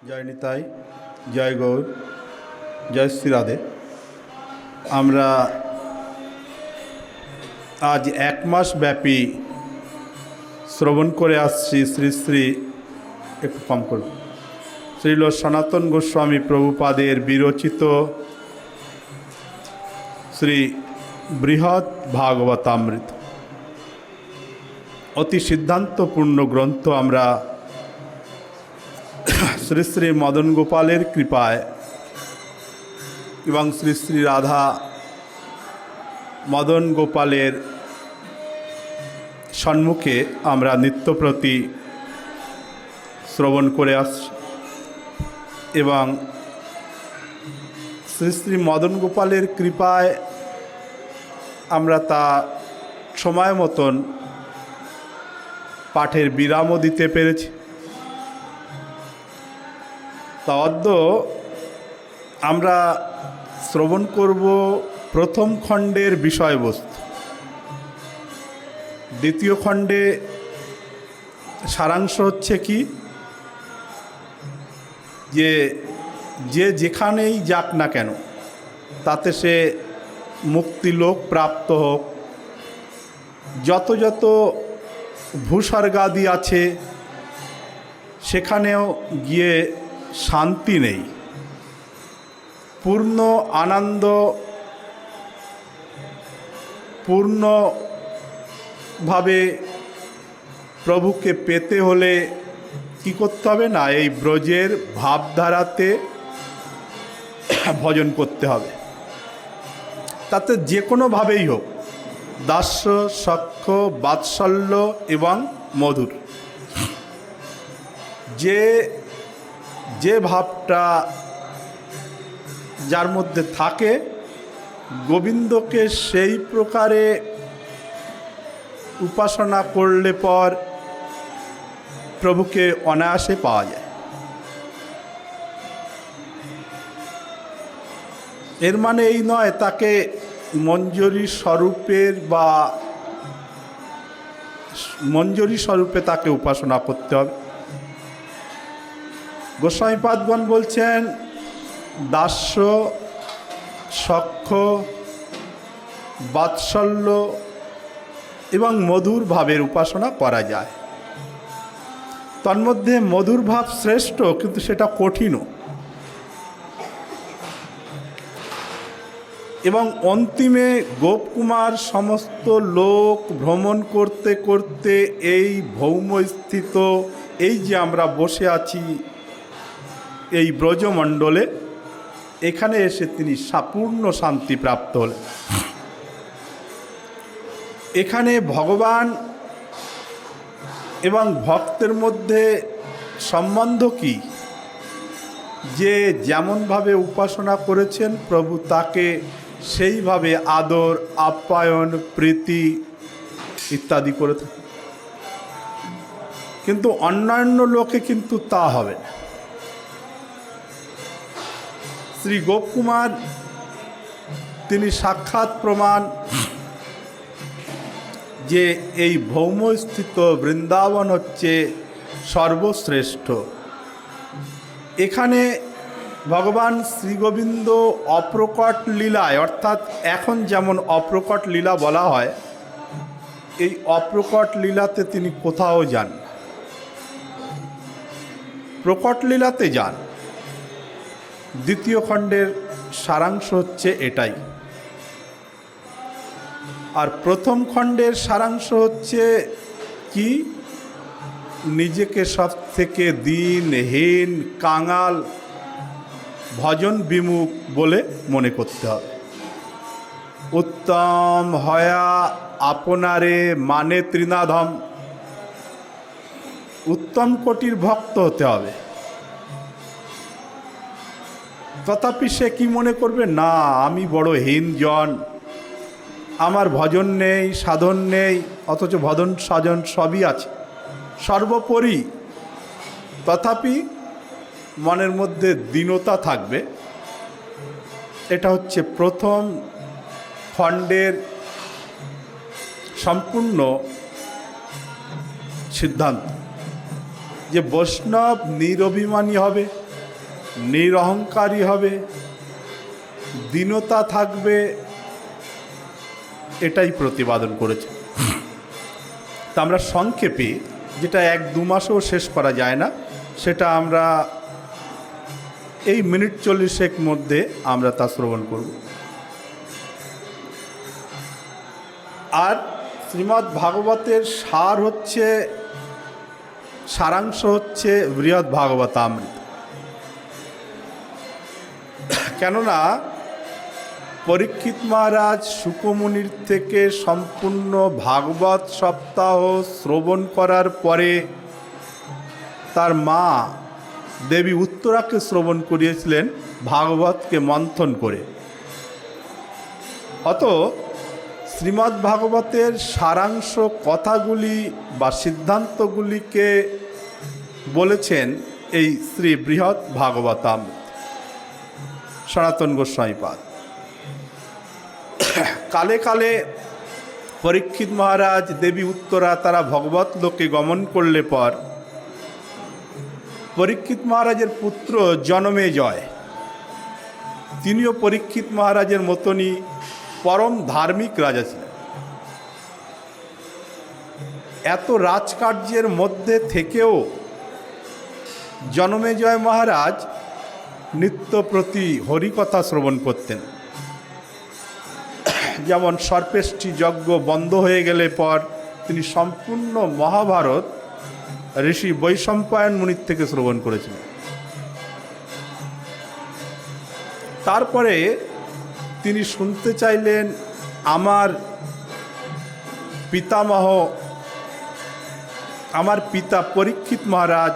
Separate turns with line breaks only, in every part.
জয় নিতাই, জয় গৌর, জয় শ্রী রাধে। আমরা আজ এক মাস ব্যাপী শ্রবণ করে আসছি শ্রী শ্রী একটু কম করব শ্রীল সনাতন গোস্বামী প্রভুপাদের বিরচিত শ্রী বৃহৎ ভাগবতামৃত, অতি সিদ্ধান্তপূর্ণ গ্রন্থ। আমরা শ্রী শ্রী মদন গোপালের কৃপায় এবং শ্রী শ্রী রাধা মদন গোপালের সম্মুখে আমরা নিত্যপ্রতি শ্রবণ করে আসছি এবং শ্রী শ্রী মদন গোপালের কৃপায় আমরা তা সময় মতন পাঠের বিরামও দিতে পেরেছি। তদ্য আমরা শ্রবণ করব প্রথম খণ্ডের বিষয়বস্তু। দ্বিতীয় খণ্ডে সারাংশ হচ্ছে কি, যে যেখানেই যাক না কেন তাতে সে মুক্তিলোক প্রাপ্ত হোক, যত যত ভূস্বর্গাদি আছে সেখানেও গিয়ে শান্তি নেই, পূর্ণ আনন্দ পূর্ণভাবে প্রভুকে পেতে হলে কি করতে হবে না, এই ব্রজের ভাবধারাতে ভজন করতে হবে। তাতে যে কোনোভাবেই হোক, দাস্য, সখ্য, বাৎসল্য এবং মধুর, যে ভাবটা যার মধ্যে থাকে, গোবিন্দকে সেই প্রকারে উপাসনা করলে পর প্রভুকে অনায়াসে পাওয়া যায়। এর মানে এই নয় তাকে মঞ্জরি স্বরূপে তাকে উপাসনা করতে হবে। গোস্বামীপাদগণ বলছেন দাস্য, সখ্য, বাৎসল্য এবং মধুর ভাবের উপাসনা করা যায়। তন্মধ্যে মধুর ভাব শ্রেষ্ঠ, কিন্তু সেটা কঠিনও। এবং অন্তিমে গোপকুমার সমস্ত লোক ভ্রমণ করতে করতে এই ভৌমস্থিত এই যে আমরা বসে আছি এই ব্রজমণ্ডলে, এখানে এসে তিনি পূর্ণ শান্তি প্রাপ্ত হলেন। এখানে ভগবান এবং ভক্তের মধ্যে সম্বন্ধ কি, যে যেমনভাবে উপাসনা করেছেন প্রভু তাকে সেইভাবে আদর, আপ্যায়ন, প্রীতি ইত্যাদি করে থাকে। কিন্তু অন্যান্য লোকে কিন্তু তা হবে না। শ্রী গোপকুমার তিনি সাক্ষাৎ প্রমাণ যে এই ভৌমস্থিত বৃন্দাবন হচ্ছে সর্বশ্রেষ্ঠ। এখানে ভগবান শ্রীগোবিন্দ অপ্রকট লীলায়, অর্থাৎ এখন যেমন অপ্রকট লীলা বলা হয়, এই অপ্রকট লীলাতে তিনি কোথাও যান, প্রকট লীলাতে যান। দ্বিতীয় খণ্ডের সারাংশ হচ্ছে এটাই। আর প্রথম খণ্ডের সারাংশ হচ্ছে কি, নিজেকে সব থেকে দীনহীন, কাঙাল, ভজন বিমুখ বলে মনে করতে হবে। উত্তম হয়া আপনারে মানে ত্রিনাধম, উত্তম কোটির ভক্ত হতে হবে। তথাপি সে কি মনে করবে, না আমি বড় হীনজন, আমার ভজন নেই, সাধন নেই, অথচ ভজন সাধন সবই আছে সর্বোপরি। তথাপি মনের মধ্যে দীনতা থাকবে। এটা হচ্ছে প্রথম খণ্ডের সম্পূর্ণ সিদ্ধান্ত, যে বৈষ্ণব নিরভিমানী হবে, নিরহংকারী হবে, দীনতা থাকবে, এটাই প্রতিপাদন করেছে। তা আমরা সংক্ষেপে, যেটা 1-2 মাসেও শেষ করা যায় না, সেটা আমরা এই মিনিট 40 মধ্যে আমরা তা শ্রবণ করব। আর শ্রীমদ্ ভাগবতের সারাংশ হচ্ছে বৃহৎ ভাগবতামৃত। কেননা পরীক্ষিত মহারাজ শুকমুনির থেকে সম্পূর্ণ ভাগবত সপ্তাহ শ্রবণ করার পরে তার মা দেবী উত্তরাকে শ্রবণ করিয়েছিলেন ভাগবতকে মন্থন করে। অত শ্রীমদ্ ভাগবতের সারাংশ কথাগুলি বা সিদ্ধান্তগুলিকে বলেছেন এই শ্রী বৃহৎ ভাগবতামৃত সনাতন গোস্বামীপাদ। কালে কালে পরীক্ষিত মহারাজ, দেবী উত্তরা তারা ভগবত লোকে গমন করলে পর পরীক্ষিত মহারাজের পুত্র জনমেজয়, তিনিও পরীক্ষিত মহারাজের মতনই পরম ধার্মিক রাজা ছিলেন। এত রাজকার্যের মধ্যে থেকেও জনমেজয় মহারাজ নিত্য প্রতি হরিকথা শ্রবণ করতেন। যেমন সর্পেষ্টি যজ্ঞ বন্ধ হয়ে গেলে পর তিনি সম্পূর্ণ মহাভারত ঋষি বৈশম্পায়ন মুনির থেকে শ্রবণ করেছিলেন। তারপরে তিনি শুনতে চাইলেন, আমার পিতামহ, আমার পিতা পরীক্ষিত মহারাজ,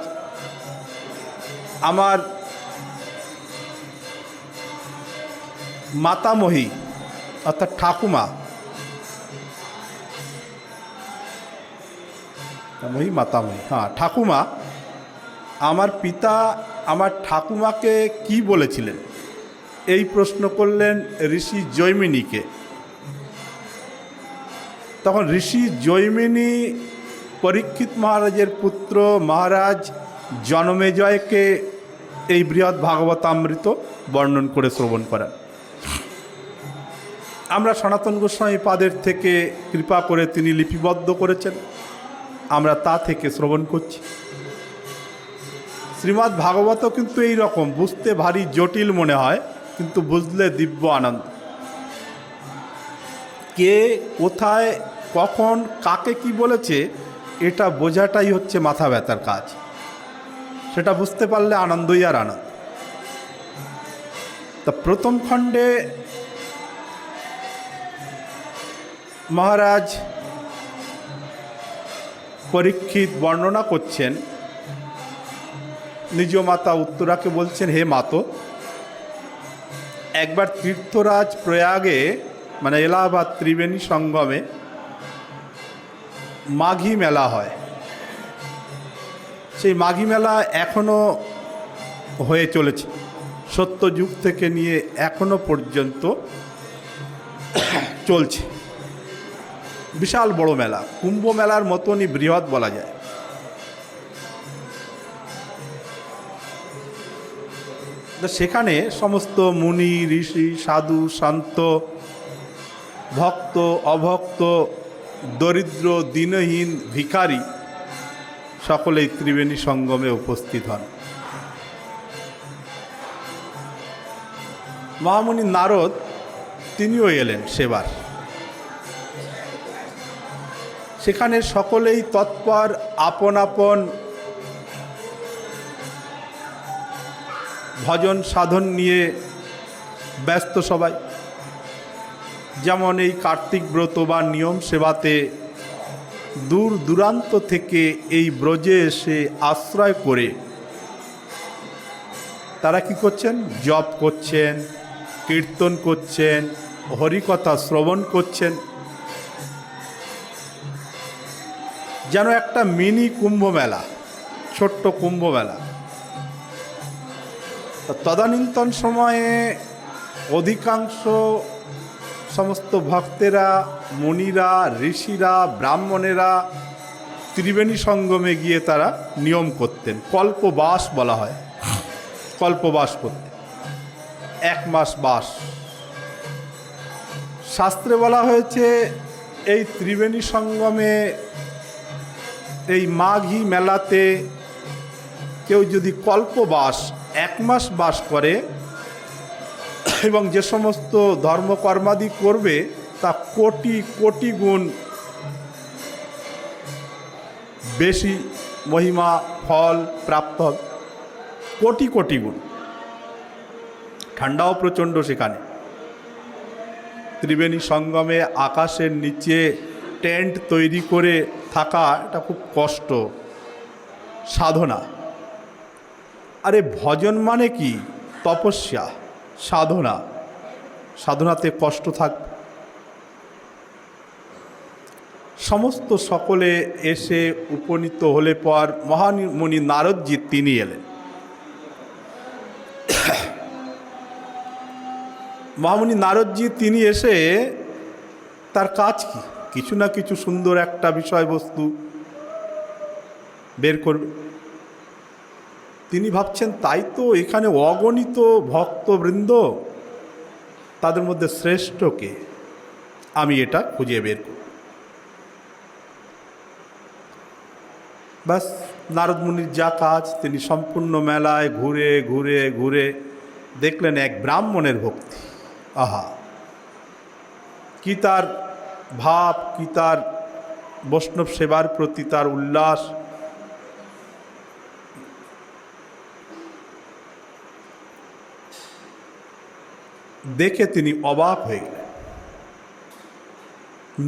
আমার মাতামহী অর্থাৎ ঠাকুমা, ঠাকুমা, আমার পিতা আমার ঠাকুমাকে কি বলেছিলেন, এই প্রশ্ন করলেন ঋষি জৈমিনীকে। তখন ঋষি জৈমিনী পরীক্ষিত মহারাজের পুত্র মহারাজ জনমেজয়কে এই বৃহৎ ভাগবতামৃত বর্ণন করে শ্রবণ করেন। আমরা সনাতন গোস্বামী পাদের থেকে কৃপা করে তিনি লিপিবদ্ধ করেছেন, আমরা তা থেকে শ্রবণ করছি। শ্রীমদ্ ভাগবতও কিন্তু এই রকম, বুঝতে ভারী জটিল মনে হয়, কিন্তু বুঝলে দিব্য আনন্দ। কে কোথায় কখন কাকে কি বলেছে এটা বোঝাটাই হচ্ছে মাথা ব্যথার কাজ। সেটা বুঝতে পারলে আনন্দই আর আনন্দ। তা প্রথম খণ্ডে মহারাজ পরীক্ষিত বর্ণনা করছেন, নিজ মাতা উত্তরাকে বলছেন, হে মাতো, একবার তীর্থরাজ প্রয়াগে মানে এলাহাবাদ ত্রিবেণী সঙ্গমে মাঘী মেলা হয়। সেই মাঘী মেলা এখনও হয়ে চলেছে, সত্যযুগ থেকে নিয়ে এখনো পর্যন্ত চলছে। বিশাল বড় মেলা, কুম্ভ মেলার মতনই বৃহৎ বলা যায়। সেখানে সমস্ত মুনি, ঋষি, সাধু, সন্ত, ভক্ত, অভক্ত, দরিদ্র, দীনহীন, ভিখারি সকলেই ত্রিবেণী সঙ্গমে উপস্থিত হন। মহামুনি নারদ তিনিও এলেন সেবার। সেখানে সকলেই তৎপর, আপন আপন ভজন সাধন নিয়ে ব্যস্ত সবাই। যেমন এই কার্তিক ব্রত বা নিয়ম সেবাতে দূর দূরান্ত থেকে এই ব্রজে এসে আশ্রয় করে তারা কি করছেন? জপ করছেন, কীর্তন করছেন, হরিকথা শ্রবণ করছেন। যেন একটা মিনি কুম্ভ মেলা, ছোট্ট কুম্ভ মেলা। তদানীন্তন সময়ে অধিকাংশ সমস্ত ভক্তেরা, মুনিরা, ঋষিরা, ব্রাহ্মণেরা ত্রিবেণী সঙ্গমে গিয়ে তারা নিয়ম করতেন, কল্পবাস বলা হয়। কল্পবাস করতে, 1 মাস বাস। শাস্ত্রে বলা হয়েছে এই ত্রিবেণী সঙ্গমে, এই মাঘী মেলাতে কেউ যদি কল্পবাস 1 মাস বাস করে এবং যে সমস্ত ধর্মকর্মাদি করবে তা কোটি কোটি গুণ বেশি মহিমা ফল প্রাপ্ত হবে, কোটি কোটি গুণ। ঠান্ডাও প্রচণ্ড সেখানে। ত্রিবেণী সঙ্গমে আকাশের নিচে টেন্ট তৈরি করে থাকা, এটা খুব কষ্ট, সাধনা। আরে ভজন মানে কি? তপস্যা, সাধনা। সাধনাতে কষ্ট থাকবে। সমস্ত সকলে এসে উপনীত হলে পর মহামুনি নারদজি তিনি এলেন। মহামুনি নারদজি তিনি এসে তার কাজ কি? কিছু না কিছু সুন্দর একটা বিষয়বস্তু বের করবে। তিনি ভাবছেন তাই তো এখানে অগণিত ভক্তবৃন্দ, তাদের মধ্যে শ্রেষ্ঠকে আমি এটা খুঁজে বের করব। বাস, নারদ মুনির যা কাজ, তিনি সম্পূর্ণ মেলায় ঘুরে ঘুরে ঘুরে দেখলেন এক ব্রাহ্মণের ভক্তি। আহা, কি তার ভাব, কি তার বৈষ্ণব সেবার প্রতি তার উল্লাস! দেখে তিনি অবাক হয়ে গেলেন।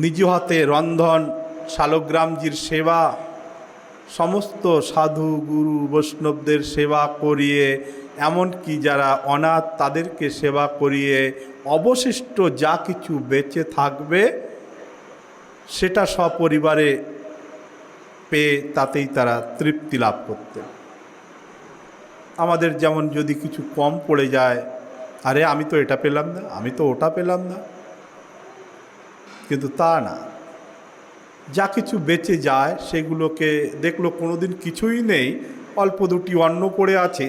নিজ হাতে রন্ধন, শালগ্রামজির সেবা, সমস্ত সাধু গুরু বৈষ্ণবদের সেবা করিয়ে, এমনকি যারা অনাথ তাদেরকে সেবা করিয়ে অবশিষ্ট যা কিছু বেঁচে থাকবে সেটা সপরিবারে পেয়ে তাতেই তারা তৃপ্তি লাভ করতেন। আমাদের যেমন যদি কিছু কম পড়ে যায়, আরে আমি তো এটা পেলাম না, আমি তো ওটা পেলাম না, কিন্তু তা না। যা কিছু বেঁচে যায় সেগুলোকে দেখলো কোনোদিন কিছুই নেই, অল্প দুটি অন্ন পড়ে আছে,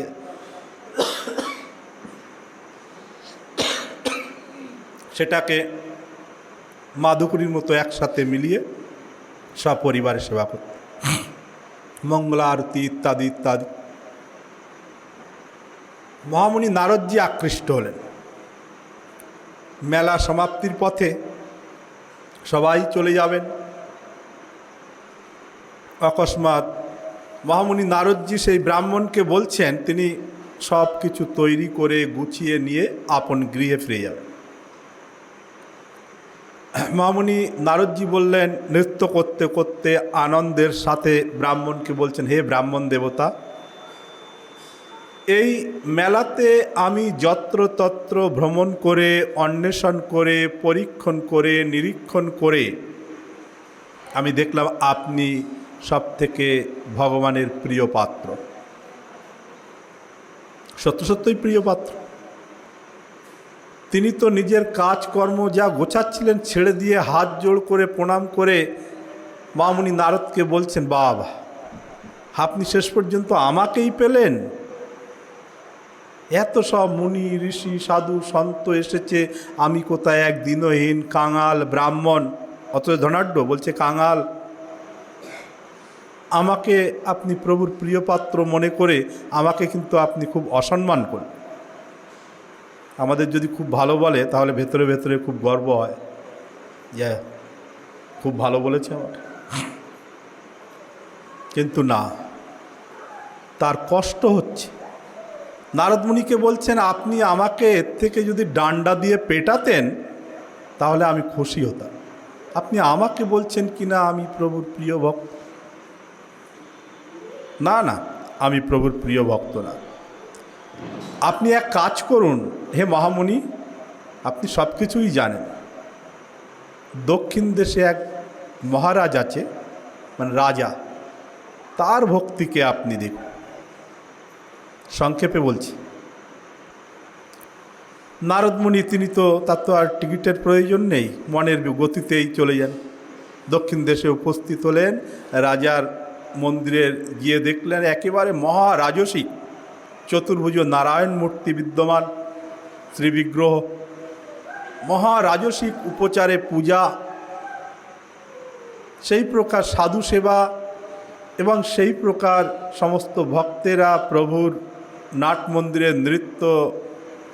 সেটাকে মাধুকরীর মতো একসাথে মিলিয়ে সপরিবারে সেবা করতে, মঙ্গলা আরতি ইত্যাদি ইত্যাদি। মহামুনি নারদজি আকৃষ্ট হলেন। মেলা সমাপ্তির পথে সবাই চলে যাবেন। অকস্মাৎ মহামুনি নারদজি সেই ব্রাহ্মণকে বলছেন তিনি সব কিছু তৈরি করে গুছিয়ে নিয়ে আপন গৃহে ফিরে যাবেন। মহামুনি নারদজি বললেন, নৃত্য করতে করতে আনন্দের সাথে ব্রাহ্মণকে বলছেন, হে ব্রাহ্মণ দেবতা, এই মেলাতে আমি যত্রতত্র ভ্রমণ করে, অন্বেষণ করে, পরীক্ষণ করে, নিরীক্ষণ করে আমি দেখলাম আপনি সবথেকে ভগবানের প্রিয় পাত্র। সত্য সত্যই প্রিয় পাত্র। তিনি তো নিজের কাজকর্ম যা গোছাচ্ছিলেন ছেড়ে দিয়ে হাত জোড় করে প্রণাম করে মহামুনি নারদকে বলছেন, বাবা, আপনি শেষ পর্যন্ত আমাকেই পেলেন। এত সব মুনি ঋষি সাধু সন্ত এসেছে, আমি কোথায় এক দিনহীন কাঙাল ব্রাহ্মণ, অথচ ধনাঢ্য, বলছে কাঙাল। আমাকে আপনি প্রভুর প্রিয় পাত্র মনে করে আমাকে কিন্তু আপনি খুব অসম্মান করেন। আমাদের যদি খুব ভালো বলে তাহলে ভেতরে ভেতরে খুব গর্ব হয় যে খুব ভালো বলেছে আমাকে, কিন্তু না, তার কষ্ট হচ্ছে। নারদ মুনিকে বলছেন, আপনি আমাকে এর থেকে যদি ডান্ডা দিয়ে পেটাতেন তাহলে আমি খুশি হতাম। আপনি আমাকে বলছেন কি না আমি প্রভুর প্রিয় ভক্ত? না না, আমি প্রভুর প্রিয় ভক্ত না। আপনি এক কাজ করুন হে মহামুনি, আপনি সব কিছুই জানেন। দক্ষিণ দেশে এক মহারাজ আছে, মানে রাজা, তার ভক্তিকে আপনি দেখুন। সংক্ষেপে বলছি, নারদ মুনি তিনি তো, তার তো আর টিকিটের প্রয়োজন নেই, মনের গতিতেই চলে যান। দক্ষিণ দেশে উপস্থিত হলেন, রাজার মন্দিরে গিয়ে দেখলেন একেবারে মহারাজসিক চতুর্ভুজ নারায়ণ মূর্তি বিদ্যমান, শ্রীবিগ্রহ, মহারাজসিক উপচারে পূজা, সেই প্রকার সাধু সেবা এবং সেই প্রকার সমস্ত ভক্তেরা প্রভুর নাট মন্দিরের নৃত্য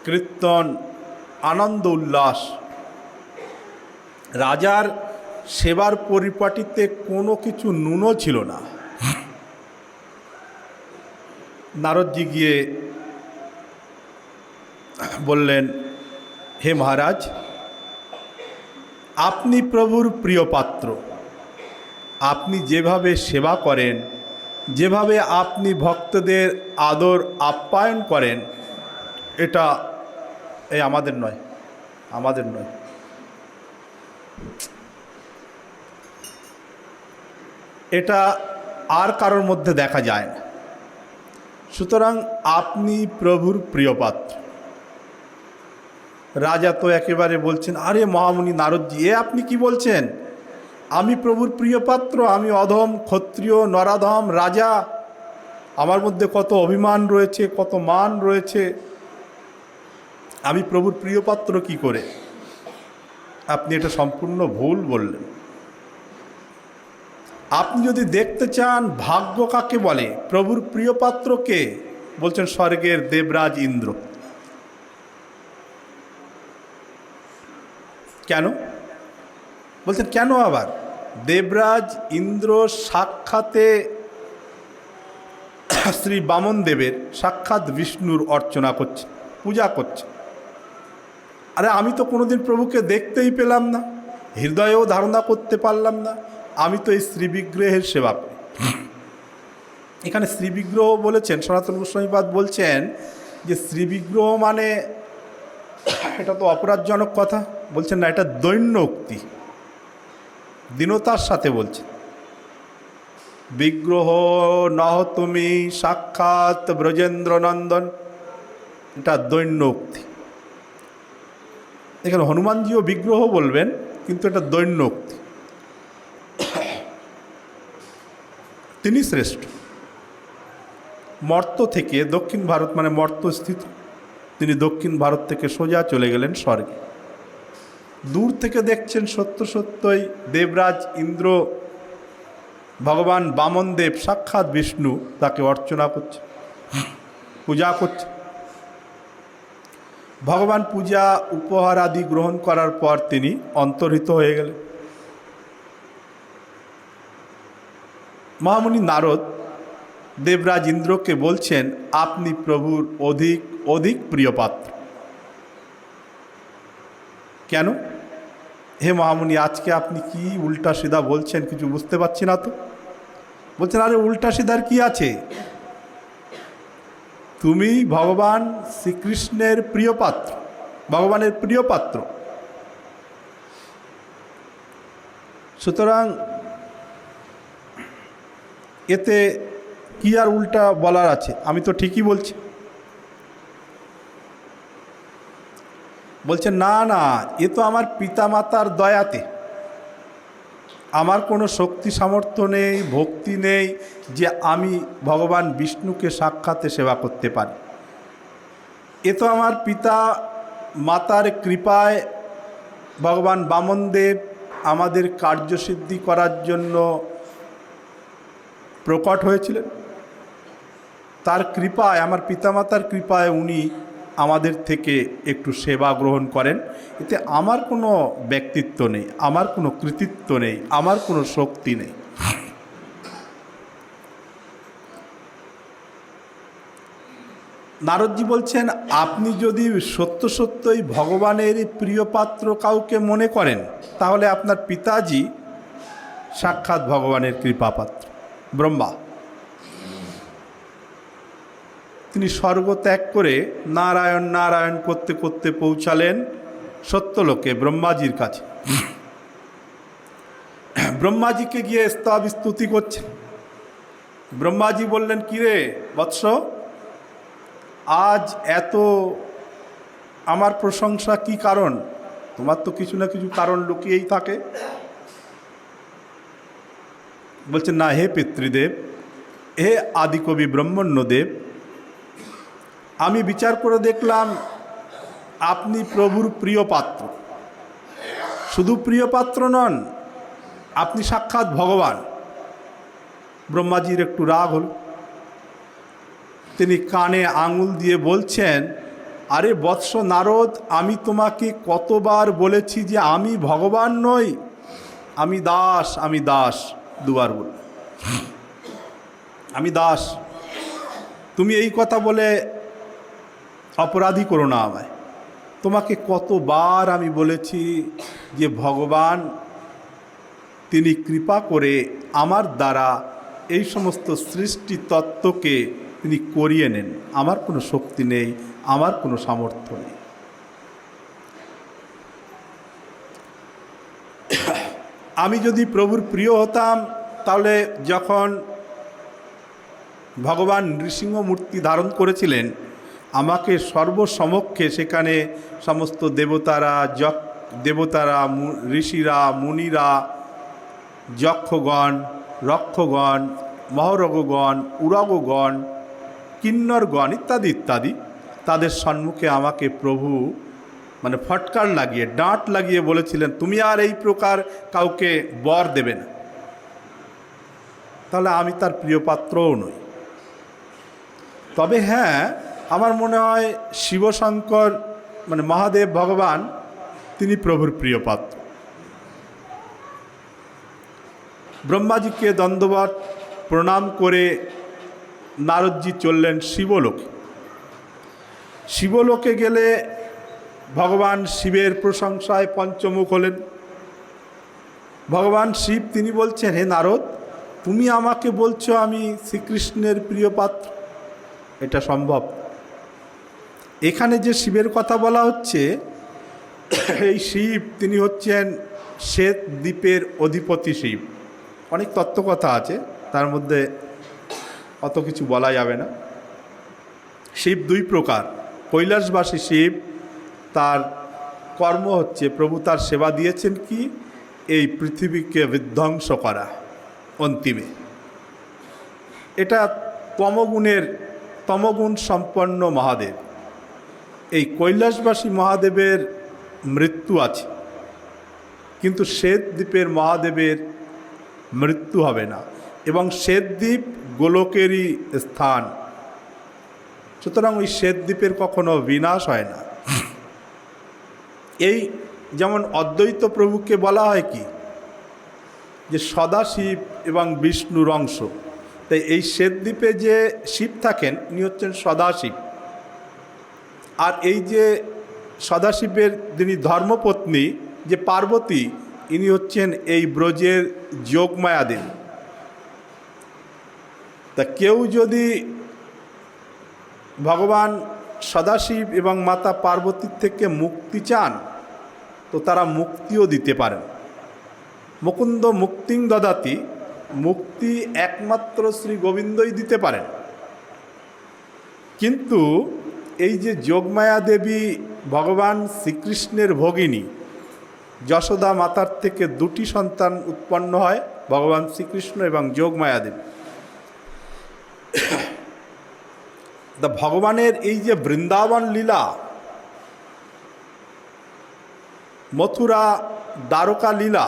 কীর্তন, আনন্দ উল্লাস। রাজার সেবার পরিপাটিতে কোনো কিছু ন্যূনও ছিল না। নারদজি গিয়ে বললেন, হে মহারাজ, আপনি প্রভুর প্রিয় পাত্র, আপনি যেভাবে সেবা করেন, যেভাবে আপনি ভক্তদের আদর আপ্যায়ন করেন, এটা আমাদের নয়, আমাদের নয়। এটা আর কারোর মধ্যে দেখা যায় না। সুতরাং আপনি প্রভুর প্রিয় পাত্র। রাজা তো একেবারে বলছেন, আরে মহামুনি নারদজি, আপনি কি বলছেন? আমি প্রভুর প্রিয় পাত্র, আমি অধম ক্ষত্রিয় নরাধম রাজা, আমার মধ্যে কত অভিমান রয়েছে, কত মান রয়েছে, আমি প্রভুর প্রিয় পাত্র কি করে? আপনি এটা সম্পূর্ণ ভুল বললেন। আপনি যদি দেখতে চান ভাগ্য কাকে বলে, প্রভুর প্রিয় পাত্র কে, বলছেন স্বর্গের দেবরাজ ইন্দ্র। কেন বলছেন? কেন আবার? দেবরাজ ইন্দ্র সাক্ষাতে শ্রী বামন দেবের, সাক্ষাৎ বিষ্ণুর অর্চনা করছে, পূজা করছে। আরে আমি তো কোনোদিন প্রভুকে দেখতেই পেলাম না, হৃদয়েও ধারণা করতে পারলাম না, আমি তো এই শ্রীবিগ্রহের সেবা করি। এখানে শ্রীবিগ্রহ বলেছেন, সনাতন গোস্বামীপাদ বলছেন যে শ্রীবিগ্রহ মানে এটা তো অপরাধজনক কথা। বলছেন না, এটা দৈন্য উক্তি, দীনতার সাথে বলছে। বিগ্রহ নহ তুমি সাক্ষাৎ ব্রজেন্দ্র নন্দন, এটা দৈন্য উক্তি। এখানে হনুমানজিও বিগ্রহ বলবেন, কিন্তু এটা দৈন্য উক্তি। তিনি শ্রেষ্ঠ। মর্ত থেকে, দক্ষিণ ভারত মানে মর্ত স্থিত, তিনি দক্ষিণ ভারত থেকে সোজা চলে গেলেন স্বর্গে। দূর থেকে দেখছেন সত্য সত্যই দেবরাজ ইন্দ্র, ভগবান বামন দেব সাক্ষাৎ বিষ্ণু তাকে অর্চনা করছে, পূজা করছে। ভগবান পূজা উপহার আদি গ্রহণ করার পর তিনি অন্তর্হিত হয়ে গেলেন। মহামুনি নারদ দেবরাজ ইন্দ্রকে বলছেন, আপনি প্রভুর অধিক অধিক প্রিয় পাত্র। কেন? হে মহামুনি, আজকে আপনি কি উল্টা সিধা বলছেন, কিছু বুঝতে পারছি না তো। বলছেন, আরে উল্টা সিধার কি আছে? তুমি ভগবান শ্রীকৃষ্ণের প্রিয় পাত্র, ভগবানের প্রিয় পাত্র। সুতরাং এতে কি আর উল্টা বলার আছে? আমি তো ঠিকই বলছি। বলছেন, না না, এ তো আমার পিতামাতার দয়াতে, আমার কোনো শক্তি সামর্থ্য নেই, ভক্তি নেই যে আমি ভগবান বিষ্ণুকে সাক্ষাতে সেবা করতে পারি। এ তো আমার পিতা মাতার কৃপায় ভগবান বামনদেব আমাদের কার্যসিদ্ধি করার জন্য প্রকট হয়েছিলেন। তার কৃপায়, আমার পিতামাতার কৃপায় উনি আমাদের থেকে একটু সেবা গ্রহণ করেন। এতে আমার কোনো ব্যক্তিত্ব নেই, আমার কোনো কৃতিত্ব নেই, আমার কোনো শক্তি নেই। নারদজি বলছেন, আপনি যদি সত্য সত্যই ভগবানের প্রিয় পাত্র কাউকে মনে করেন, তাহলে আপনার পিতাজি সাক্ষাৎ ভগবানের কৃপাপাত্র ব্রহ্মা। তিনি স্বর্গ ত্যাগ করে নারায়ণ নারায়ণ করতে করতে পৌঁছালেন সত্যলোকে ব্রহ্মাজির কাছে। ব্রহ্মাজিকে গিয়ে স্তব স্তুতি করছে। ব্রহ্মাজি বললেন, কিরে বৎস, আজ এত আমার প্রশংসা কি কারণ? তোমার তো কিছু না কিছু কারণ লুকিয়েই থাকে। বলছেন, না হে পিতৃদেব, হে আদিকবি ব্রহ্মণ্যদেব, আমি বিচার করে দেখলাম আপনি প্রভুর প্রিয় পাত্র। শুধু প্রিয় পাত্র নন, আপনি সাক্ষাৎ ভগবান। ব্রহ্মাজির একটু রাগ হল। তিনি কানে আঙুল দিয়ে বলছেন, আরে বৎস নারদ, আমি তোমাকে কতবার বলেছি যে আমি ভগবান নই, আমি দাস, আমি দাস। দুবার বল, আমি দাস। তুমি এই কথা বলে অপরাধী করো না আমায়। তোমাকে কতবার আমি বলেছি যে ভগবান তিনি কৃপা করে আমার দ্বারা এই সমস্ত সৃষ্টি তত্ত্বকে তিনি করিয়ে নেন। আমার কোনো শক্তি নেই, আমার কোনো সামর্থ্য নেই। আমি যদি প্রভুর প্রিয় হতাম, তাহলে যখন ভগবান নৃসিংহ মূর্তি ধারণ করেছিলেন, আমাকে সর্বসমক্ষে সেখানে সমস্ত দেবতারা, ঋষিরা, মুনিরা, যক্ষগণ, রক্ষগণ, মহরগগণ, উরগগণ, কিন্নরগণ ইত্যাদি ইত্যাদি, তাদের সম্মুখে আমাকে প্রভু ফটকার লাগিয়ে, ডাঁট লাগিয়ে বলেছিলেন, তুমি আর এই প্রকার কাউকে বর দেবে না। তাহলে আমি তার প্রিয় পাত্রও নই। তবে হ্যাঁ, আমার মনে হয় শিবশঙ্কর মহাদেব ভগবান তিনি প্রভুর প্রিয় পাত্র। ব্রহ্মাজিকে দণ্ডবত প্রণাম করে নারদজি চললেন শিবলোকে। শিবলোকে গেলে ভগবান শিবের প্রশংসায় পঞ্চমুখ হলেন। ভগবান শিব তিনি বলছেন, হে নারদ, তুমি আমাকে বলছো আমি শ্রীকৃষ্ণের প্রিয় পাত্র, এটা সম্ভব? এখানে যে শিবের কথা বলা হচ্ছে, এই শিব তিনি হচ্ছেন শ্বেত দ্বীপের অধিপতি শিব। অনেক তত্ত্বকথা আছে, তার মধ্যে অত কিছু বলা যাবে না। শিব দুই প্রকার। কৈলাসবাসী শিব, তার কর্ম হচ্ছে, প্রভু তার সেবা দিয়েছেন কি, এই পৃথিবীকে বিধ্বংস করা অন্তিমে। এটা তমগুণ সম্পন্ন মহাদেব। এই কৈলাসবাসী মহাদেবের মৃত্যু আছে, কিন্তু শ্বেতদ্বীপের মহাদেবের মৃত্যু হবে না, এবং শ্বেতদ্বীপ গোলকেরই স্থান। সুতরাং ওই শ্বেতদ্বীপের কখনো বিনাশ হয় না। এই যেমন অদ্বৈত প্রভুকে বলা হয় কি, যে সদাশিব এবং বিষ্ণুর অংশ। তাই এই শ্বেতদ্বীপে যে শিব থাকেন, ইনি হচ্ছেন সদাশিব। আর এই যে সদাশিবের যিনি ধর্মপত্নী যে পার্বতী, ইনি হচ্ছেন এই ব্রজের যোগমায়া দেবী। তা কেউ যদি ভগবান সদাশিব এবং মাতা পার্বতীর থেকে মুক্তি চান, তো তারা মুক্তিও দিতে পারেন। মুকুন্দ মুক্তিং দদাতি, মুক্তি একমাত্র শ্রী গোবিন্দই দিতে পারেন। কিন্তু এই যে যোগমায়া দেবী ভগবান শ্রীকৃষ্ণের ভগিনী, যশোদা মাতার থেকে দুটি সন্তান উৎপন্ন হয়, ভগবান শ্রীকৃষ্ণ এবং যোগমায়া দেবী। ভগবানের এই যে বৃন্দাবন লীলা, মথুরা দ্বারকা লীলা,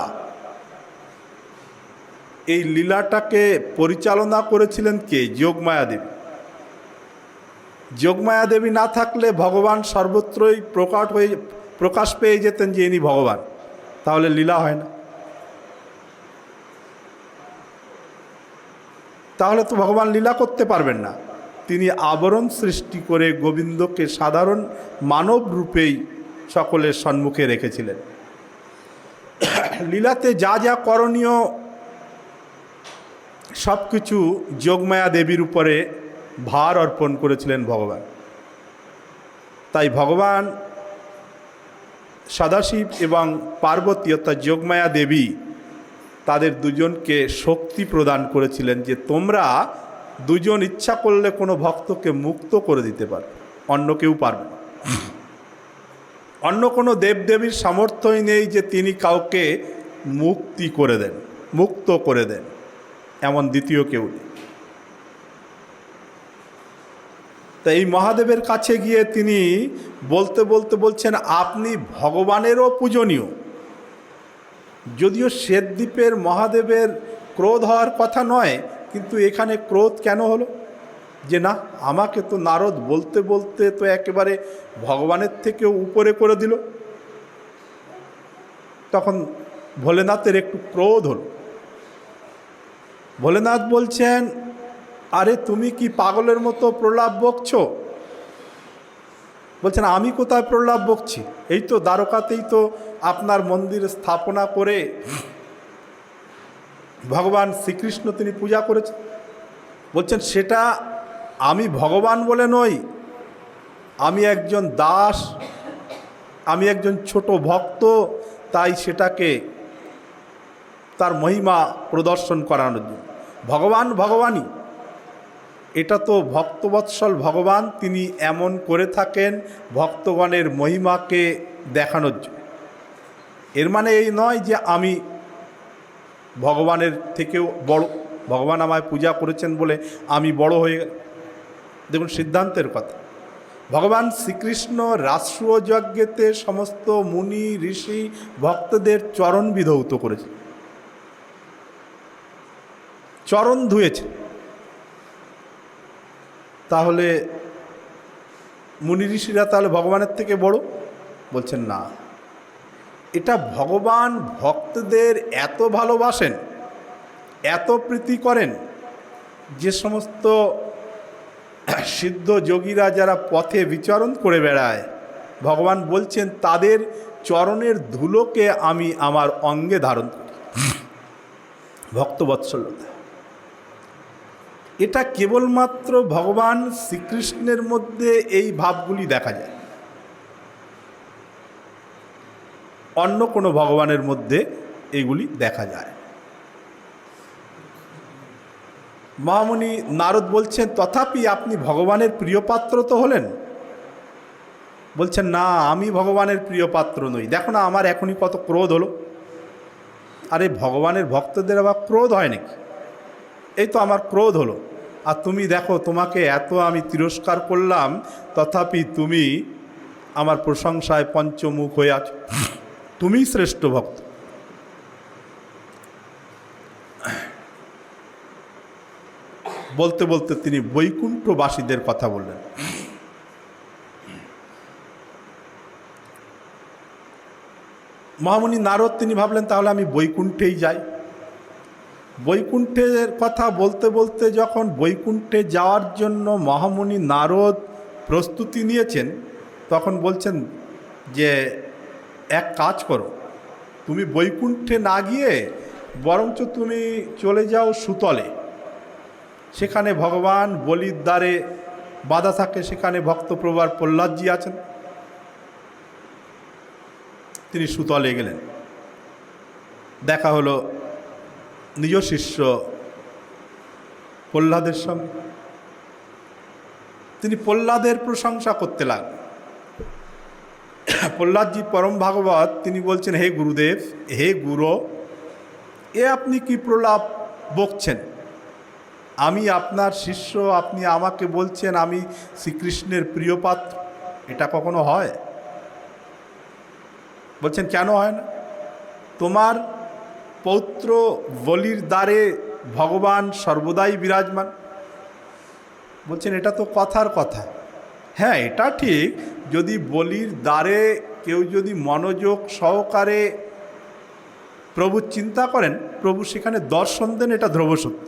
এই লীলাটাকে পরিচালনা করেছিলেন কে? যোগমায়া দেবী। যোগমায়া দেবী না থাকলে ভগবান সর্বত্রই প্রকাশ পেয়ে যেতেন যে ইনি ভগবান, তাহলে লীলা হয় না। তাহলে তো ভগবান লীলা করতে পারবেন না। তিনি আবরণ সৃষ্টি করে গোবিন্দকে সাধারণ মানব রূপেই সকলের সম্মুখে রেখেছিলেন। লীলাতে যা যা করণীয় সব কিছু যোগমায়া দেবীর উপরে ভার অর্পণ করেছিলেন ভগবান। তাই ভগবান সদাশিব এবং পার্বতী অর্থাৎ যোগমায়া দেবী তাদের দুজনকে শক্তি প্রদান করেছিলেন যে তোমরা দুজন ইচ্ছা করলে কোনো ভক্তকে মুক্ত করে দিতে পারবে, অন্য কেউ পারবে না। অন্য কোনো দেবদেবীর সামর্থ্যই নেই যে তিনি কাউকে মুক্তি করে দেন, মুক্ত করে দেন, এমন দ্বিতীয় কেউ নেই। তা এই মহাদেবের কাছে গিয়ে তিনি বলতে বলতে বলছেন, আপনি ভগবানেরও পূজনীয়। যদিও শ্বেতদ্বীপের মহাদেবের ক্রোধ হওয়ার কথা নয়, কিন্তু এখানে ক্রোধ কেন হলো? যে না, আমাকে তো নারদ বলতে বলতে তো একেবারে ভগবানের থেকেও উপরে করে দিল। তখন ভোলেনাথের একটু ক্রোধ হল। ভোলেনাথ বলছেন, আরে তুমি কি পাগলের মতো প্রলাপ বকছো? বলছেন, আমি কোথায় প্রলাপ বকছি? এই তো দ্বারকাতেই তো আপনার মন্দির স্থাপনা করে ভগবান শ্রীকৃষ্ণ তিনি পূজা করেছেন। বলছেন, সেটা আমি ভগবান বলে নই, আমি একজন দাস, আমি একজন ছোট ভক্ত, তাই সেটাকে তার মহিমা প্রদর্শন করানোর জন্য। ভগবান ভগবানই, এটা তো ভক্তবৎসল ভগবান, তিনি এমন করে থাকেন ভক্তগণের মহিমাকে দেখানোর জন্য। এর মানে এই নয় যে আমি ভগবানের থেকেও বড়, ভগবান আমায় পূজা করেছেন বলে আমি বড় হয়ে গেল। দেখুন সিদ্ধান্তের কথা। ভগবান শ্রীকৃষ্ণ রাষ্ট্রীয় যজ্ঞেতে সমস্ত মুনি ঋষি ভক্তদের চরণ বিধৌত করেছে, চরণ ধুয়েছে। তাহলে মুনি ঋষিরা তাহলে ভগবানের থেকে বড়? বলছেন না, এটা ভগবান ভক্তদের এত ভালোবাসেন, এত প্রীতি করেন, যে সমস্ত সিদ্ধ যোগীরা যারা পথে বিচরণ করে বেড়ায়, ভগবান বলছেন তাদের চরণের ধুলোকে আমি আমার অঙ্গে ধারণ করি। ভক্তবৎসলতা এটা কেবলমাত্র ভগবান শ্রীকৃষ্ণের মধ্যে এই ভাবগুলি দেখা যায়, অন্য কোনো ভগবানের মধ্যে এইগুলি দেখা যায়। মহামুনি নারদ বলছেন, তথাপি আপনি ভগবানের প্রিয় পাত্র তো হলেন? বলছেন, না, আমি ভগবানের প্রিয় পাত্র নই। দেখো না আমার এখনই কত ক্রোধ হলো। আরে ভগবানের ভক্তদের আবার ক্রোধ হয় নাকি? এই তো আমার ক্রোধ হলো, আর তুমি দেখো তোমাকে এত আমি তিরস্কার করলাম, তথাপি তুমি আমার প্রশংসায় পঞ্চমুখ হয়ে আছো, তুমিই শ্রেষ্ঠ ভক্ত। বলতে বলতে তিনি বৈকুণ্ঠবাসীদের কথা বললেন। মহামুনি নারদ তিনি ভাবলেন, তাহলে আমি বৈকুণ্ঠেই যাই। বৈকুণ্ঠের কথা বলতে বলতে যখন বৈকুণ্ঠে যাওয়ার জন্য মহামুনি নারদ প্রস্তুতি নিয়েছেন, তখন বলছেন যে এক কাজ করো, তুমি বৈকুণ্ঠে না গিয়ে বরঞ্চ তুমি চলে যাও সুতলে। সেখানে ভগবান বলির দ্বারে বাধা থাকে, সেখানে ভক্তপ্রভার প্রহ্লাদজি আছেন। তিনি সুতলে গেলেন, দেখা হলো নিজ শিষ্য প্রহ্লাদের সঙ্গে। তিনি প্রহ্লাদের প্রশংসা করতে লাগলেন। প্রহ্লাদজি পরম ভাগবত, তিনি বলছেন, হে গুরুদেব, হে গুরু, এ আপনি কি প্রলাপ বকছেন? আমি আপনার শিষ্য, আপনি আমাকে বলছেন আমি শ্রীকৃষ্ণের প্রিয় পাত্র, এটা কখনো হয়? বলছেন, কেন হয় না? তোমার পৌত্র বলির দ্বারে ভগবান সর্বদাই বিরাজমান। বলছেন, এটা তো কথার কথা। হ্যাঁ, এটা ঠিক, যদি বলির দ্বারে কেউ যদি মনোযোগ সহকারে প্রভু চিন্তা করেন, প্রভু সেখানে দর্শন দেন, এটা ধ্রুব সত্য,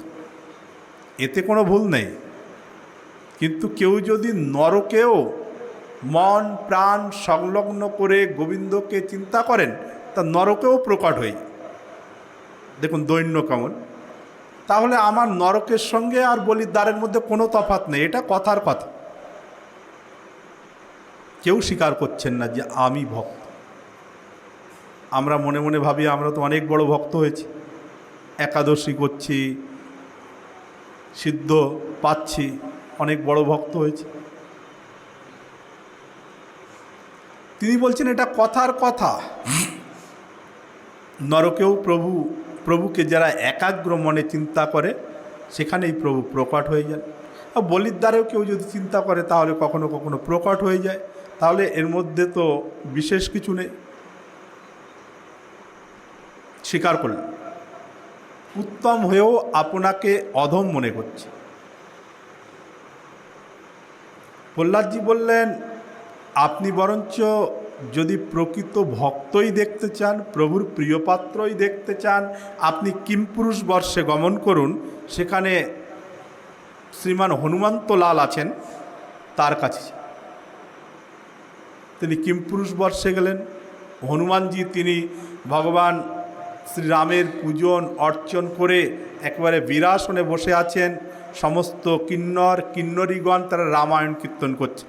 এতে কোনো ভুল নেই। কিন্তু কেউ যদি নরকেও মন প্রাণ সংলগ্ন করে গোবিন্দকে চিন্তা করেন, তা নরকেও প্রকট হয়ে যায়। দেখুন দৈন্য কেমন। তাহলে আমার নরকের সঙ্গে আর বলির দ্বারের মধ্যে কোনো তফাৎ নেই, এটা কথার কথা। কেউ স্বীকার করছেন না যে আমি ভক্ত। আমরা মনে মনে ভাবি আমরা তো অনেক বড় ভক্ত হয়েছি, একাদশী করছি, সিদ্ধ পাচ্ছি, অনেক বড় ভক্ত হয়েছে। তিনি বলছেন এটা কথার কথা। নরকেও প্রভুকে যারা একাগ্র মনে চিন্তা করে, সেখানেই প্রভু প্রকট হয়ে যান। আর বলির দ্বারেও কেউ যদি চিন্তা করে তাহলে কখনো কখনো প্রকট হয়ে যায়, তাহলে এর মধ্যে তো বিশেষ কিছু নেই। স্বীকার করলেন, উত্তম হয়েও আপনাকে অধম মনে করছে। প্রহ্লাদজি বললেন, আপনি বরঞ্চ যদি প্রকৃত ভক্তই দেখতে চান, প্রভুর প্রিয়পাত্রই দেখতে চান, আপনি কিমপুরুষ বর্ষে গমন করুন, সেখানে শ্রীমান হনুমন্ত লাল আছেন, তার কাছে। তিনি কিমপুরুষ বর্ষে গেলেন। হনুমানজি তিনি ভগবান শ্রীরামের পূজন অর্চন করে একেবারে বীরাসনে বসে আছেন। সমস্ত কিন্নর কিন্নরীগণ তারা রামায়ণ কীর্তন করছে।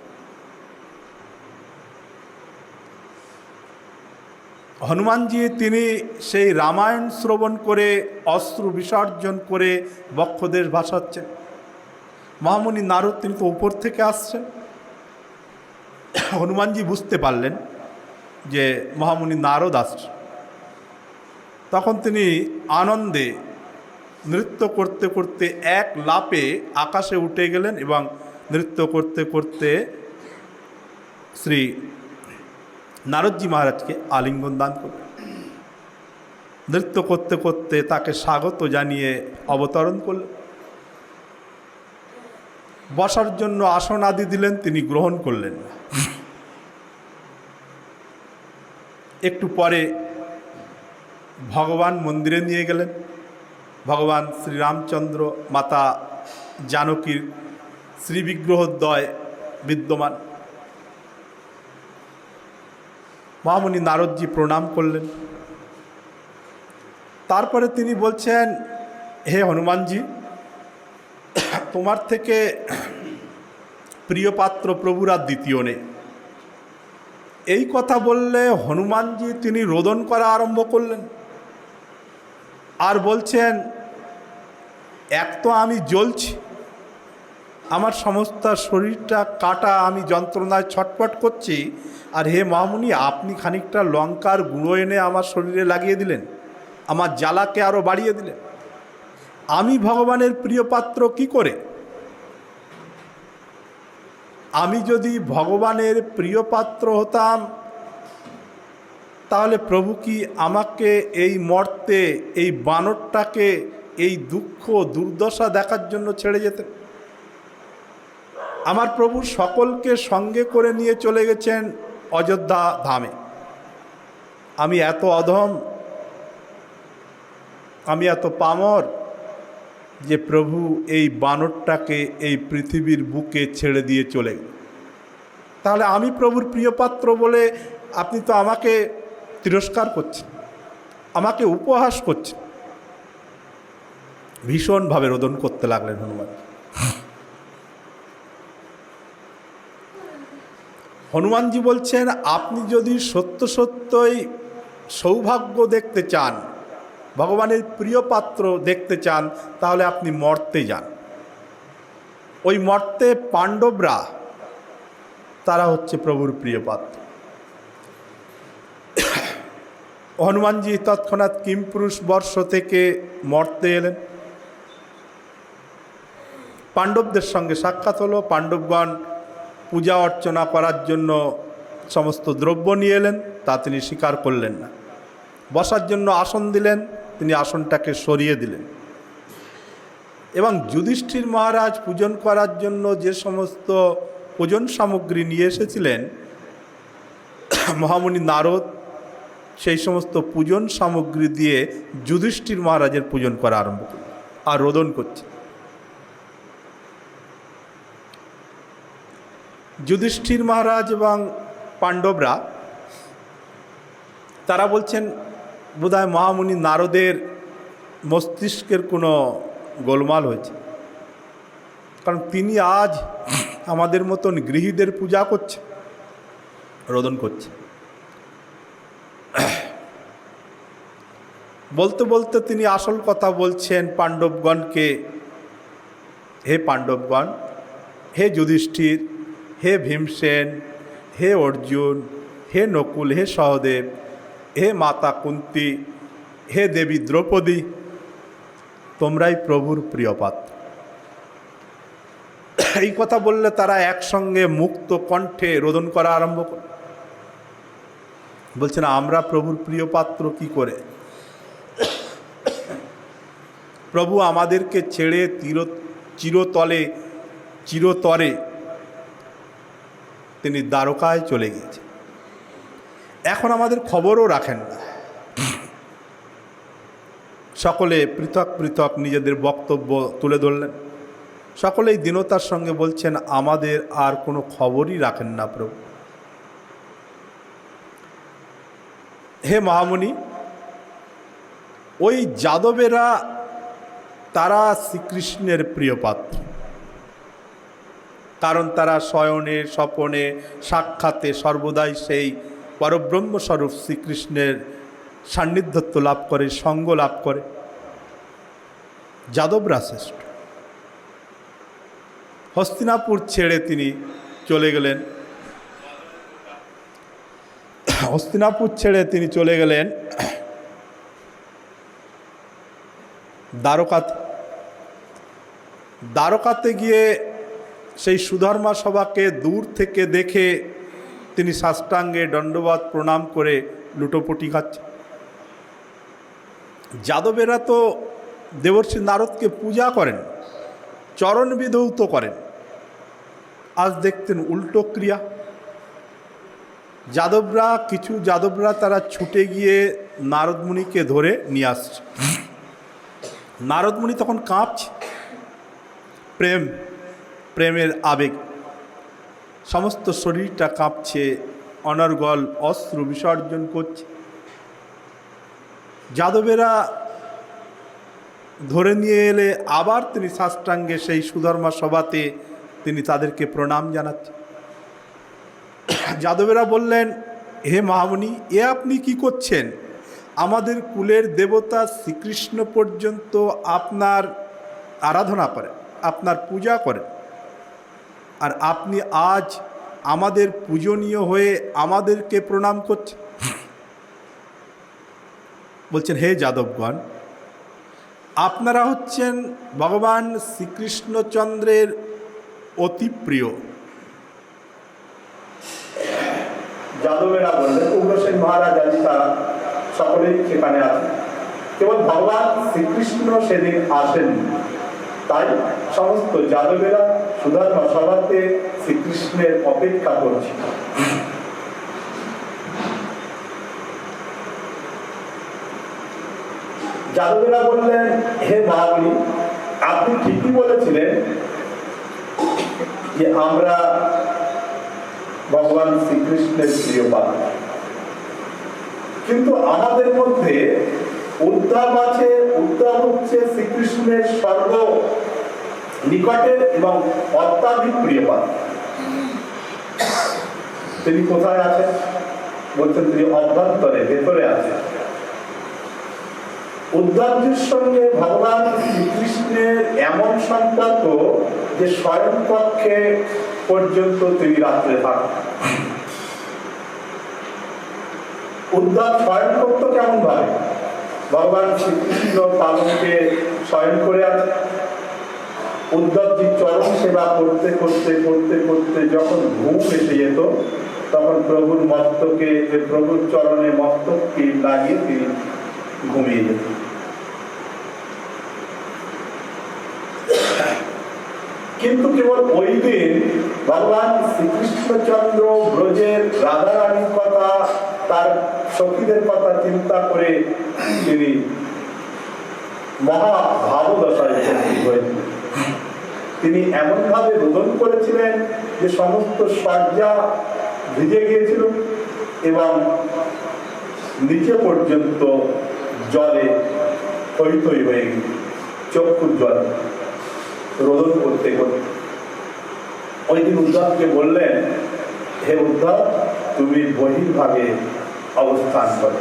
হনুমানজি তিনি সেই রামায়ণ শ্রবণ করে অশ্রু বিসর্জন করে বক্ষদেশ ভাসাচ্ছেন। মহামুনি নারদ তিনি তো উপর থেকে আসছেন। হনুমানজি বুঝতে পারলেন যে মহামুনি নারদ আসছেন। তখন তিনি আনন্দে নৃত্য করতে করতে এক লাফে আকাশে উঠে গেলেন এবং নৃত্য করতে করতে শ্রী নারদজি মহারাজকে আলিঙ্গন দান করলেন। নৃত্য করতে করতে তাকে স্বাগত জানিয়ে অবতরণ করলেন। বসার জন্য আসন আদি দিলেন, তিনি গ্রহণ করলেন না। একটু পরে ভগবান মন্দিরে নিয়ে গেলেন। ভগবান শ্রীরামচন্দ্র মাতা জানকীর শ্রীবিগ্রহদ্বয় বিদ্যমান। মহামুনি নারদজি প্রণাম করলেন। তারপরে তিনি বলছেন, হে হনুমানজি, তোমার থেকে প্রিয় পাত্র প্রভুর আর দ্বিতীয় নেই। এই কথা বললে হনুমানজি তিনি রোদন করা আরম্ভ করলেন আর বলছেন, এক তো আমি জ্বলছি, আমার সমস্ত শরীরটা কাটা, আমি যন্ত্রণায় ছটফট করছি, আর হে মহামুনি আপনি খানিকটা লঙ্কার গুঁড়ো এনে আমার শরীরে লাগিয়ে দিলেন, আমার জ্বালাকে আরও বাড়িয়ে দিলেন। আমি ভগবানের প্রিয় পাত্র কি করে? আমি যদি ভগবানের প্রিয় পাত্র হতাম তাহলে প্রভু কি আমাকে এই মর্তে, এই বানরটাকে এই দুঃখ দুর্দশা দেখার জন্য ছেড়ে যেতেন? আমার প্রভু সকলকে সঙ্গে করে নিয়ে চলে গেছেন অযোধ্যা ধামে। আমি এত অধম, আমি এত পামর যে প্রভু এই বানরটাকে এই পৃথিবীর বুকে ছেড়ে দিয়ে চলে গেল। তাহলে আমি প্রভুর প্রিয় পাত্র বলে আপনি তো আমাকে তিরস্কার করছেন, আমাকে উপহাস করছেন। ভীষণভাবে রোদন করতে লাগলেন হনুমান। হনুমানজি বলছেন, আপনি যদি সত্য সত্যই সৌভাগ্য দেখতে চান, ভগবানের প্রিয় পাত্র দেখতে চান, তাহলে আপনি মর্তে যান। ওই মর্তে পাণ্ডবরা তারা হচ্ছে প্রভুর প্রিয় পাত্র। হনুমানজি তৎক্ষণাৎ কিমপুরুষ বর্ষ থেকে মর্তে এলেন। পাণ্ডবদের সঙ্গে সাক্ষাৎ হলো। পাণ্ডবগণ পূজা অর্চনা করার জন্য সমস্ত দ্রব্য নিয়ে এলেন, তা তিনি স্বীকার করলেন না। বসার জন্য আসন দিলেন, তিনি আসনটাকে সরিয়ে দিলেন। এবং যুধিষ্ঠির মহারাজ পূজন করার জন্য যে সমস্ত পূজন সামগ্রী নিয়ে এসেছিলেন, মহামুনি নারদ সেই সমস্ত পূজন সামগ্রী দিয়ে যুধিষ্ঠির মহারাজের পূজন করা আরম্ভ করল আর রোদন করছে। যুধিষ্ঠির মহারাজ এবং পাণ্ডবরা তারা বলছেন, বোধহয় মহামুনি নারদের মস্তিষ্কের কোনো গোলমাল হয়েছে, কারণ তিনি আজ আমাদের মতন গৃহীদের পূজা করছে, রোদন করছে। বলতে বলতে তিনি আসল কথা বলছেন পাণ্ডবগণকে, হে পাণ্ডবগণ, হে যুধিষ্ঠির, হে ভীমসেন, হে অর্জুন, হে নকুল, হে সহদেব, হে মাতা কুন্তি, হে দেবী দ্রৌপদী, তোমরাই প্রভুর প্রিয় পাত্র। এই কথা বললে তারা একসঙ্গে মুক্ত কণ্ঠে রোদন করা আরম্ভ করে। বলছেন আমরা প্রভুর প্রিয় পাত্র কি করে? প্রভু আমাদেরকে ছেড়ে চিরতরে তিনি দ্বারকায় চলে গিয়েছেন, এখন আমাদের খবরও রাখেন না। সকলে পৃথক পৃথক নিজেদের বক্তব্য তুলে ধরলেন। সকলেই দীনতার সঙ্গে বলছেন আমাদের আর কোনো খবরই রাখেন না প্রভু। হে মহামুনি, ওই যাদবেরা তারা শ্রীকৃষ্ণের প্রিয় পাত্র, কারণ তারা শয়নে স্বপনে সাক্ষাতে সর্বদাই সেই পরব্রহ্মস্বরূপ শ্রীকৃষ্ণের সান্নিধ্যত্ব লাভ করে, সঙ্গ লাভ করে। যাদবরা শ্রেষ্ঠ। হস্তিনাপুর ছেড়ে তিনি চলে গেলেন, হস্তিনাপুর ছেড়ে তিনি চলে গেলেন দ্বারকাতে। দ্বারকাতে গিয়ে সেই সুধর্মা সভাকে দূর থেকে দেখে তিনি সাষ্টাঙ্গে দণ্ডবাদ প্রণাম করে লুটোপুটি খাচ্ছেন। যাদবেরা তো দেবর্ষি নারদকে পূজা করেন, চরণ বিধৌত করেন। আজ দেখতেন উল্টো ক্রিয়া। কিছু যাদবরা তারা ছুটে গিয়ে নারদমুনিকে ধরে নিয়ে আসছে। নারদমুনি তখন কাঁপছে, প্রেমের আবেগ, সমস্ত শরীরটা কাঁপছে, অনর্গল অশ্রু বিসর্জন করছে। যাদবেরা ধরে নিয়ে এলে আবার তিনি সাষ্টাঙ্গে সেই সুধর্মা সভাতে তিনি তাদেরকে প্রণাম জানাচ্ছেন। যাদবেরা বললেন, হে মহামুনি, এ আপনি কি করছেন? আমাদের কুলের দেবতা শ্রীকৃষ্ণ পর্যন্ত আপনার আরাধনা করেন, আপনার পূজা করেন, আর আপনি আজ আমাদের পূজনীয় হয়ে আমাদেরকে প্রণাম করছেন। বলছেন, হে যাদবগণ, আপনারা হচ্ছেন ভগবান শ্রীকৃষ্ণচন্দ্রের অতি প্রিয়। যাদবেরা বললেন, উগ্রসেন মহারাজ আদি তারা সকলেই সেখানে আছে, কেবল ভগবান শ্রীকৃষ্ণ সেদিন আসেননি। তাই সমস্ত যাদবেরা সুধর্মা সভাতে শ্রীকৃষ্ণের অপেক্ষা করছে। যাদবেরা বললেন, হে মহামুনি, আপনি ঠিকই বলেছিলেন যে আমরা ভগবান শ্রীকৃষ্ণের প্রিয় পাত্র, কিন্তু আমাদের মধ্যে উদ্ধব আছে। উদ্ধব হচ্ছে শ্রীকৃষ্ণের সর্ব নিকটের এবং অত্যাধিক প্রিয় পাত্র। তিনি কোথায় আছেন? বলছেন তিনি অভ্যন্তরে, ভেতরে আছেন। উদ্ধবজির সঙ্গে ভগবান শ্রীকৃষ্ণের এমন সম্পর্ক যে স্বয়ং পক্ষে পর্যন্ত তিনি রাত্রে থাকেন। উদ্ধব শয়ন করতো কেমন ভাবে? ভগবান শ্রীকৃষ্ণ পালনকে শয়ন করে আছে। উদ্ধবজি চরম সেবা করতে করতে করতে করতে যখন ঘুম এসে যেত, তখন প্রভুর মস্তকে, প্রভুর চরণে মস্তককে লাগিয়ে তিনি ঘুমিয়ে যেত। কিন্তু কেবল ওই দিন ভগবান শ্রীকৃষ্ণচন্দ্র ব্রজের রাধারানীর কথা, তার সখীদের কথা চিন্তা করে তিনি মহা ভাবদশায় হয়েছিলেন। তিনি এমন ভাবে রোদন করেছিলেন যে সমস্ত শয্যা ভিজে গিয়েছিল এবং নিচে পর্যন্ত জলে থই থই হয়ে গিয়েছিল, চক্ষুর জলে রোদন করতে করতে। ওই দিন উদ্ধবকে বললেন, হে উদ্ধব, তুমি বহির্ভাগে অবস্থান করো।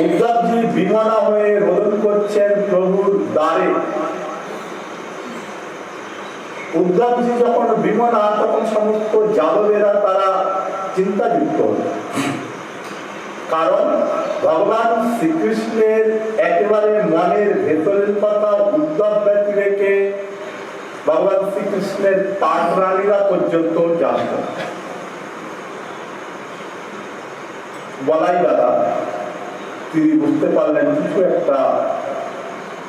উদ্ধবজি বিমনা হয়ে রোদন করছেন প্রভুর দ্বারে। উদ্ধবজি যখন বিমনা, তখন সমস্ত যাদবেরা তারা চিন্তাযুক্ত হল, কারণ ভগবান শ্রীকৃষ্ণের একেবারে মনের ভেতরের কথা উদ্ধব ব্যক্তি রেখে ভগবান শ্রীকৃষ্ণের পাঠরানীরা পর্যন্ত জানত। বলাই দাদা তিনি বুঝতে পারলেন কিছু একটা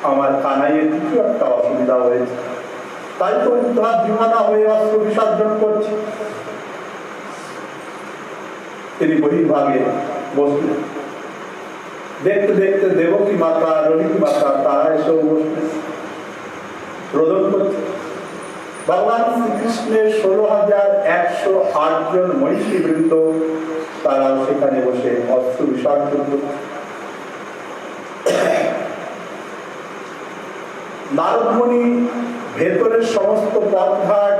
আমার কানাইয়ের কিছু একটা অসুবিধা হয়েছে, তাই তো উদ্ধার জীবনা হয়ে অস্ত্র বিসর্জন করছে। তিনি বহির্ভাগে বসলেন, দেখতে দেখতে দেবকী মাতা, রণিকী মাতা তারা এসেও বসলেন, রোদন করছে। ভগবান শ্রীকৃষ্ণের 16,108 জন মহিষী বৃন্দ তারাও সেখানে বসে অস্ত্র বিসর্জন করছে। নারদমণি ভেতরের সমস্ত পথঘাট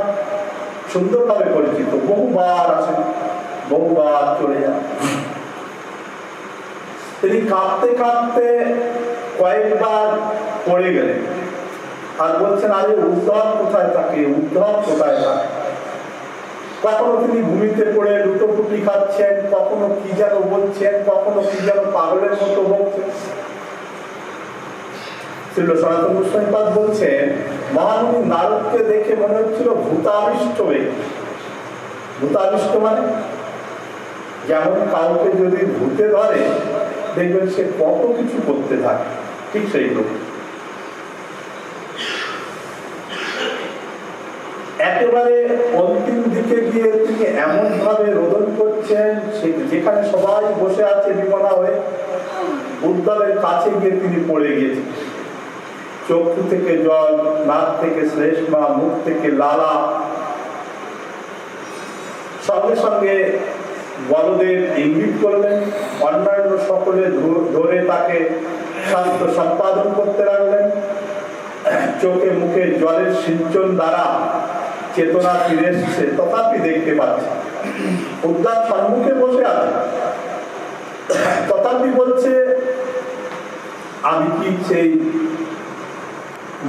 সুন্দরভাবে পরিচিত, বহুবার আসেন, বহুবার চলে যান। তিনি কাঁদতে কাঁদতে কয়েকবার পড়ে গেলেন আর বলছেন, আরে উদ্ধব কোথায় থাকে, উদ্ধব কোথায় থাকে। কখনো তিনি ভূমিতে পড়ে লুটোপুটি খাচ্ছেন, কখনো কি যেন বলছেন, কখনো কি যেন পাগলের মতো বলছেন। সনাতন গোস্বামীপাদ বলছেন, মহামুনি নারদকে দেখে মনে হচ্ছিল ভূতাবিষ্ট ব্যক্তি। ভূতাবিষ্ট মানে যেমন কাউকে যদি ভূতে ধরে দেখবেন সে কত কিছু করতে থাকে, ঠিক সেই লোক। একেবারে অন্তিম দিকে গিয়ে তিনি এমন ভাবে রোদন করছেন, যেখানে সবাই বসে আছে বিমনা হয়ে, উদ্ধবের কাছে গিয়ে তিনি পড়ে গিয়েছেন। চক্ষু থেকে জল, নাক থেকে শ্লেষ্মা, মুখ থেকে লালা। সঙ্গে সঙ্গে বলদেব ইঙ্গিত করলেন, অন্যান্য সকলে ধরে তাকে শাস্ত্র সম্পাদন করতে লাগলেন। চোখে মুখে জলের সিঞ্চন দ্বারা চেতনা ফিরে এসছে, তথাপি দেখতে পাচ্ছে উদ্ধব সম্মুখে বসে আছে। তথাপি বলছে, আমি কি সেই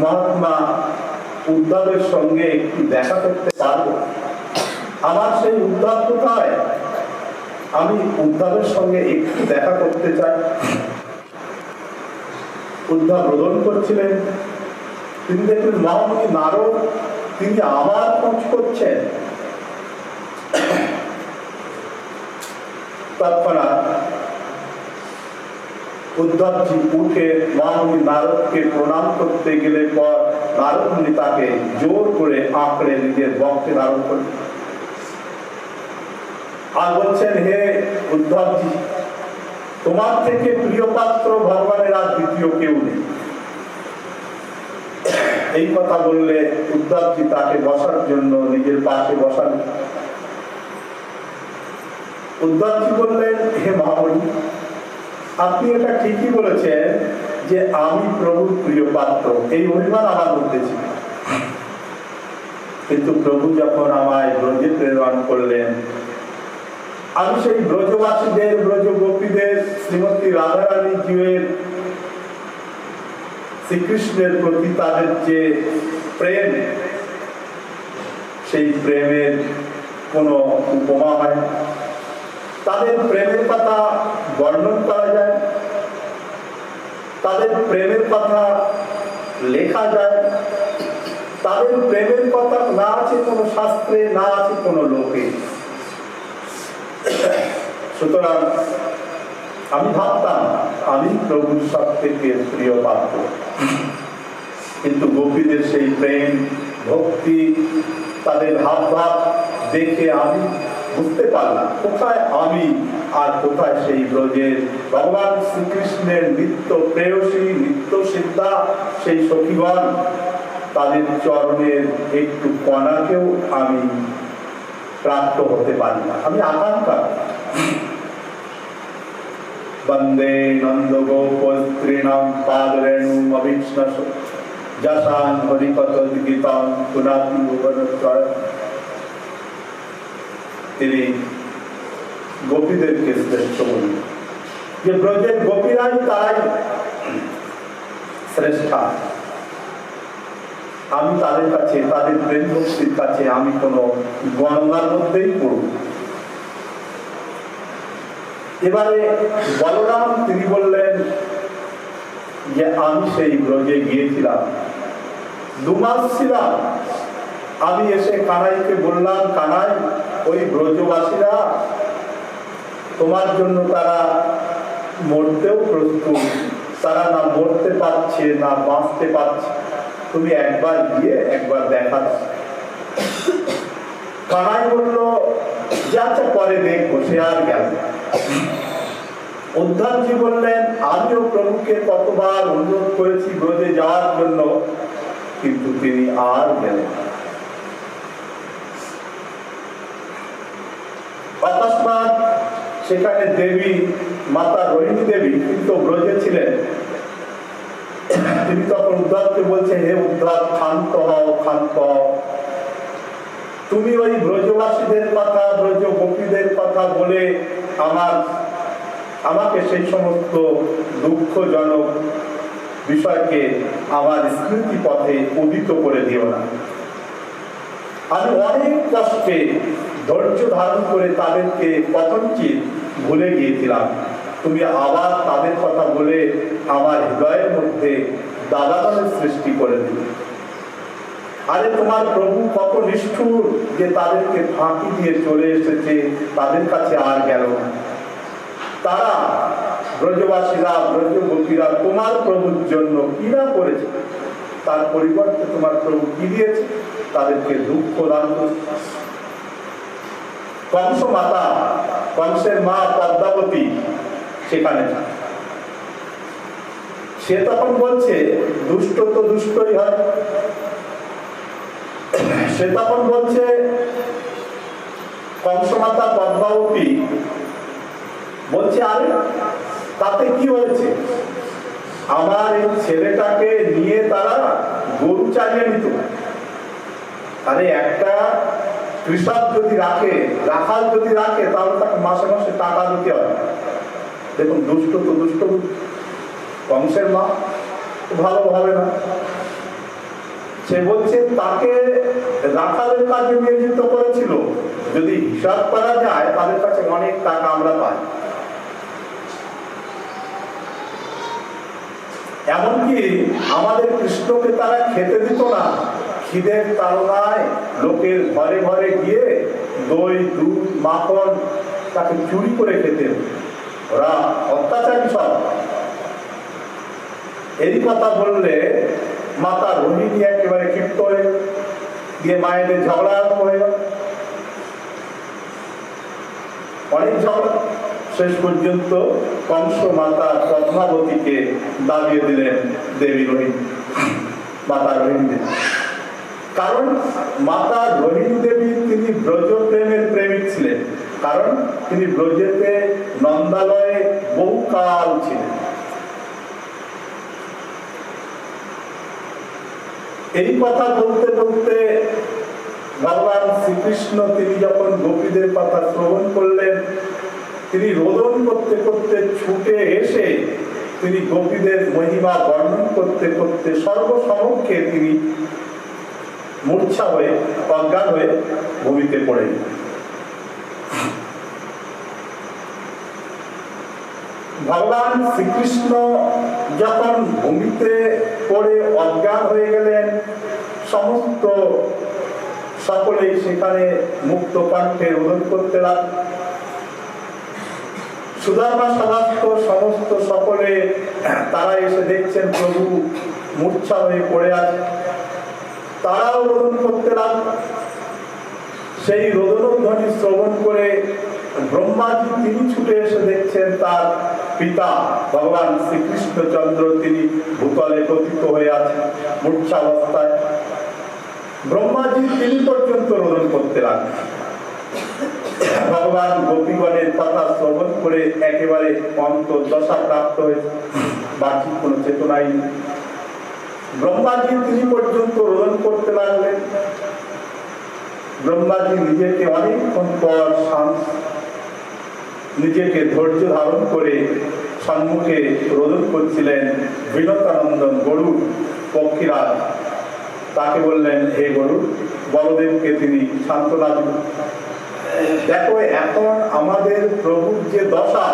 মহাত্মা উদ্ধবের সঙ্গে একটু দেখা করতে পারবো? আমার সেই উদ্ধব কোথায়? আমি উদ্ধবের সঙ্গে একটু দেখা করতে চাই। উদ্ধব রোদন করছিলেন, তিনি দেখলেন মহামুনি নারদ তিনি আবার খোঁজ করছেন। তৎক্ষণাৎ উদ্ধবজি উঠে মহামুনি নারদকে প্রণাম করতে গেলে পর নারদমুনি তাকে জোর করে আঁকড়ে নিজের বক্ষে ধারণ করলেন আর বলছেন, হে উদ্ধবজি, তোমার থেকে প্রিয় পাত্র ভগবানের আর দ্বিতীয় কেউ নেই। এই কথা বললে উদ্ধবজি তাকে বসার জন্য নিজের পাশে বসালেন। উদ্ধবজি বললেন, হে মহামুনি, আপনি এটা ঠিকই বলেছেন যে আমি প্রভুর প্রিয় পাত্র, এই অভিমান আমার মধ্যে ছিল। কিন্তু প্রভু যখন আমায় ব্রজে প্রেরণ করলেন, আমি সেই ব্রজবাসীদের, ব্রজ গোপীদের, শ্রীমতী রাধারানী জীবের শ্রীকৃষ্ণের প্রতি তাদের যে প্রেম, সেই প্রেমের কোনো উপমা হয় না। তাদের প্রেমের কথা বর্ণন করা যায়, তাদের প্রেমের কথা লেখা যায়, তাদের প্রেমের কথা না আছে কোনো শাস্ত্রে, না আছে কোনো লোকে। সুতরাং আমি ভাবতাম আমি প্রভুর সব থেকে প্রিয় পাত্র, কিন্তু গোপীদের সেই প্রেম, ভক্তি, তাদের ভাব ভাব দেখে আমি বুঝতে পারলাম কোথায় আমি আর কোথায় সেই ব্রজের ভগবান শ্রীকৃষ্ণের নিত্য প্রেয়সী, নিত্য সিদ্ধা সেই সখীগণ, তাদের চরণের একটু কণাকেও আমি প্রাপ্ত হতে পারি না। আমি আকাঙ্ক্ষা। বন্দে নন্দ গোপ স্ত্রীণাম পাদরেণুম অবিষ্ণস যশান হরিকথ গীতাম পুনাতি ভুবনত্রয়। তিনি গোপীদেরকে শ্রেষ্ঠ বলি, যে ব্রজের গোপীরাই তাই শ্রেষ্ঠা। আমি তাদের কাছে, তাদের প্রেম ভক্তির কাছে আমি কোনো গণনার মধ্যেই পড়ব। এবারে বলরাম তিনি বললেন যে আমি সেই ব্রজে গিয়েছিলাম, 2 মাস ছিলাম। আমি এসে কানাইকে বললাম, কানাই, ওই ব্রজবাসীরা তোমার জন্য তারা মরতেও প্রস্তুত, তারা না মরতে পারছে না বাঁচতে পারছে, তুমি একবার গিয়ে একবার দেখা দাও। কানাই বলল যে আচ্ছা পরে দেখবো, সে আর গেল। উদ্ধবজি বললেন, আমিও প্রভুকে কতবার অনুরোধ করেছি ব্রজে যাওয়ার জন্য, কিন্তু তিনি আর গেলেন। অকস্মাৎ সেখানে দেবী মাতা রোহিণী দেবী কিন্তু ব্রজে ছিলেন। তিনি তখন উদ্ধবকে বলছে, হে উদ্ধব, ক্ষান্ত হও, ক্ষান্ত হও। তুমি ওই ব্রজবাসীদের কথা, ব্রজ গোপীদের কথা বলে আমাকে সেই সমস্ত দুঃখজনক বিষয়কে আমার স্মৃতি পথে উদিত করে দিও না। আমি অনেক কষ্টে ধৈর্য ধারণ করে তাদেরকে কথঞ্চিত ভুলে গিয়েছিলাম, তুমি আবার তাদের কথা বলে আমার হৃদয়ের মধ্যে দাবানলের সৃষ্টি করে দিলে। আরে তোমার প্রভু কত নিষ্ঠুর যে তাদেরকে ফাঁকি দিয়ে চলে এসেছে, তাদের কাছে আর গেল না। তারা ব্রজবাসীরা, ব্রজগোপীরা তোমার প্রভুর জন্য কি না করেছে, তার পরিবর্তে তোমার প্রভু কি দিয়েছে, তাদেরকে দুঃখ দান করছে। কংস মাতা, কংসের মা পদ্মাবতী সেখানে, সে তখন বলছে দুষ্ট তো দুষ্টই হয়। সে তখন বলছে, কংস মাতা পদ্মাবতী বলছে, আরে তাতে কি হয়েছে, আমার এই ছেলেটাকে নিয়ে তারা গরু চালিয়ে নিত। আরে একটা কৃষক যদি রাখে, রাখাল যদি রাখে, তাহলে তাকে মাসে মাসে টাকা দিতে হয়। দেখুন, দুষ্ট তো দুষ্ট, কংসের মা ভালো হবে না। সে বলছে তাকে রাখালের কাজে নিয়োজিত করেছিল, যদি হিসাব করা যায় তাদের কাছে অনেক টাকা আমরা পাই। এমনকি আমাদের কৃষ্ণকে তারা খেতে দিত না, খিদের তাড়নায় লোকের ঘরে ঘরে গিয়ে দই, দুধ, মাখন তাকে চুরি করে খেতে। ওরা অত্যাচারী সব। এই কথা বললে মাতা রোহিণী একেবারে ক্ষিপ্ত হয়ে গিয়ে মায়েদের ঝগড়া হয়ে গেল, অনেক ঝগড়া। শেষ পর্যন্ত কংস মাতা পদ্মাবতীকে দাবিয়ে দিলেন দেবী রোহিণী, মাতা রোহিণী দেবী। কারণ মাতা রোহিণী দেবী তিনি ব্রজ প্রেমের প্রেমিক ছিলেন, কারণ তিনি ব্রজেতে নন্দালয়ে বহুকাল ছিলেন। এই কথা বলতে বলতে ভগবান শ্রীকৃষ্ণ তিনি যখন গোপীদের কথা শ্রবণ করলেন, তিনি রোদন করতে করতে ছুটে এসে তিনি গোপীদের মহিমা বর্ণন করতে করতে সর্বসমক্ষে তিনি মূর্ছা হয়ে, অজ্ঞান হয়ে ভূমিতে পড়ে। ভগবান শ্রীকৃষ্ণ যখন ভূমিতে পড়ে অজ্ঞান হয়ে গেলেন, সমস্ত সকলেই সেখানে মুক্ত কণ্ঠে রোদন করতে লাগল। সুদামা সমাপ্ত সমস্ত সকলে তারা এসে দেখছেন প্রভু মূর্ছা হয়ে পড়ে আছে, তারাও রোদন করতে লাগল। সেই রোদনধ্বনি শ্রবণ করে ব্রহ্মাজি তিনি ছুটে এসে দেখছেন তার পিতা ভগবান শ্রীকৃষ্ণচন্দ্র তিনি ভূতলে পতিত হয়ে আছেন মূর্ছাবস্থায়। ব্রহ্মাজি তিনি পর্যন্ত রোদন করতে লাগলেন। ভগবান গোপীগণের কথা শ্রবণ করে একেবারে অন্তর্দশা প্রাপ্ত হয়েছে, বাহ্যিক কোন চেতনাই নেই। ব্রহ্মাজি তিনি পর্যন্ত রোদন করতে লাগলেন। ব্রহ্মাজি নিজেকে অনেকক্ষণ পর নিজেকে ধৈর্য ধারণ করে সম্মুখে রোদন করছিলেন বিনতানন্দন গরুর পক্ষীরাজ। তাকে বললেন, হে গরু, বলদেবকে তিনি সান্ত্বনা দিলেন। দেখো, এখন আমাদের প্রভুর যে দশা,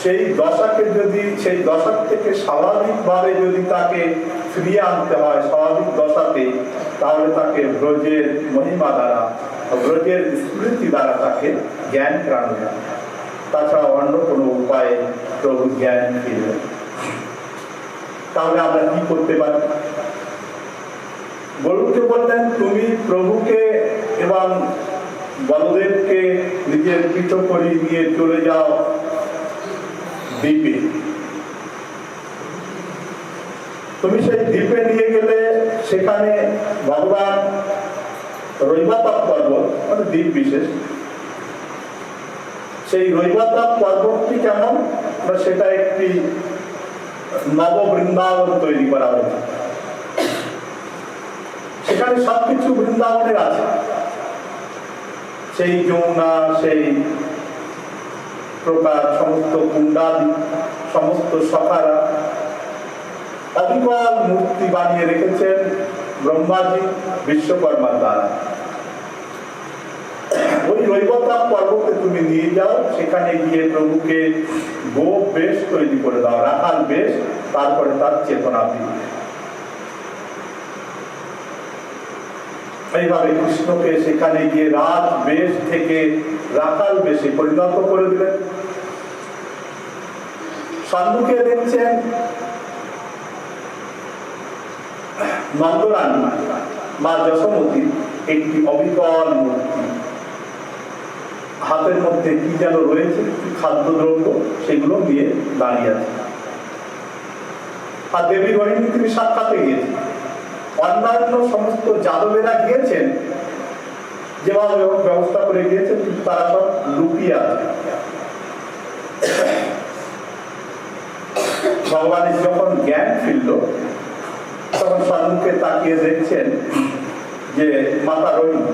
সেই দশাকে যদি, সেই দশার থেকে স্বাভাবিকভাবে যদি তাকে ফিরিয়ে আনতে হয় স্বাভাবিক দশাতে, তাহলে তাকে ব্রজের মহিমা দ্বারা, ব্রজের স্মৃতি দ্বারা তাকে জ্ঞান করানো যায়। তাছাড়া অন্য কোনো উপায়ে প্রভু জ্ঞান ফিরবে। তাহলে আমরা কি করতে পারি? বলুকে বললেন, তুমি প্রভুকে এবং বলদেবকে নিজের পিঠ করে নিয়ে চলে যাও দ্বীপে। তুমি সেই দ্বীপে নিয়ে গেলে সেখানে ভগবান রৈবতাপ পর্বত, মানে দ্বীপ বিশেষ, সেই রৈবতাপ পর্বতটি কেমন, সেটা একটি নব বৃন্দাবন তৈরি করা হয়েছে। সেখানে সবকিছু বৃন্দাবনের আছে, সেই যমুনা, সেই প্রকার সমস্ত কুণ্ডাদি, সমস্ত সখারা অবিকল মূর্তি বানিয়ে রেখেছেন ব্রহ্মাজি বিশ্বকর্মার দ্বারা। ওই রৈবতাপ পর্বতে তুমি নিয়ে যাও, সেখানে গিয়ে প্রভুকে গোপ বেশ তৈরি করে দাও, রাখাল বেশ, তারপরে তার চেতনা দিই। এইভাবে কৃষ্ণকে সেখানে গিয়ে রাজ বেশ থেকে রাখাল বেশে পরিণত করে দিলেন। সম্মুখে দেখছেন নন্দরানী মা যশোমতী একটি অবিকল মূর্তি, হাতের মধ্যে কি যেন রয়েছে, খাদ্যদ্রব্য, সেগুলো নিয়ে দাঁড়িয়ে আছে। আর দেবী রোহিণী তিনি সাক্ষাতে গিয়েছেন। অন্যান্য সমস্ত যাদবেরা গিয়েছেন, যেভাবে ব্যবস্থা করে গিয়েছেন, কিন্তু তারা সব লুকিয়ে আছে। ভগবানের যখন জ্ঞান ফিরল, তখন সম্মুখে তাকিয়ে দেখছেন যে মাতা রোহিণী।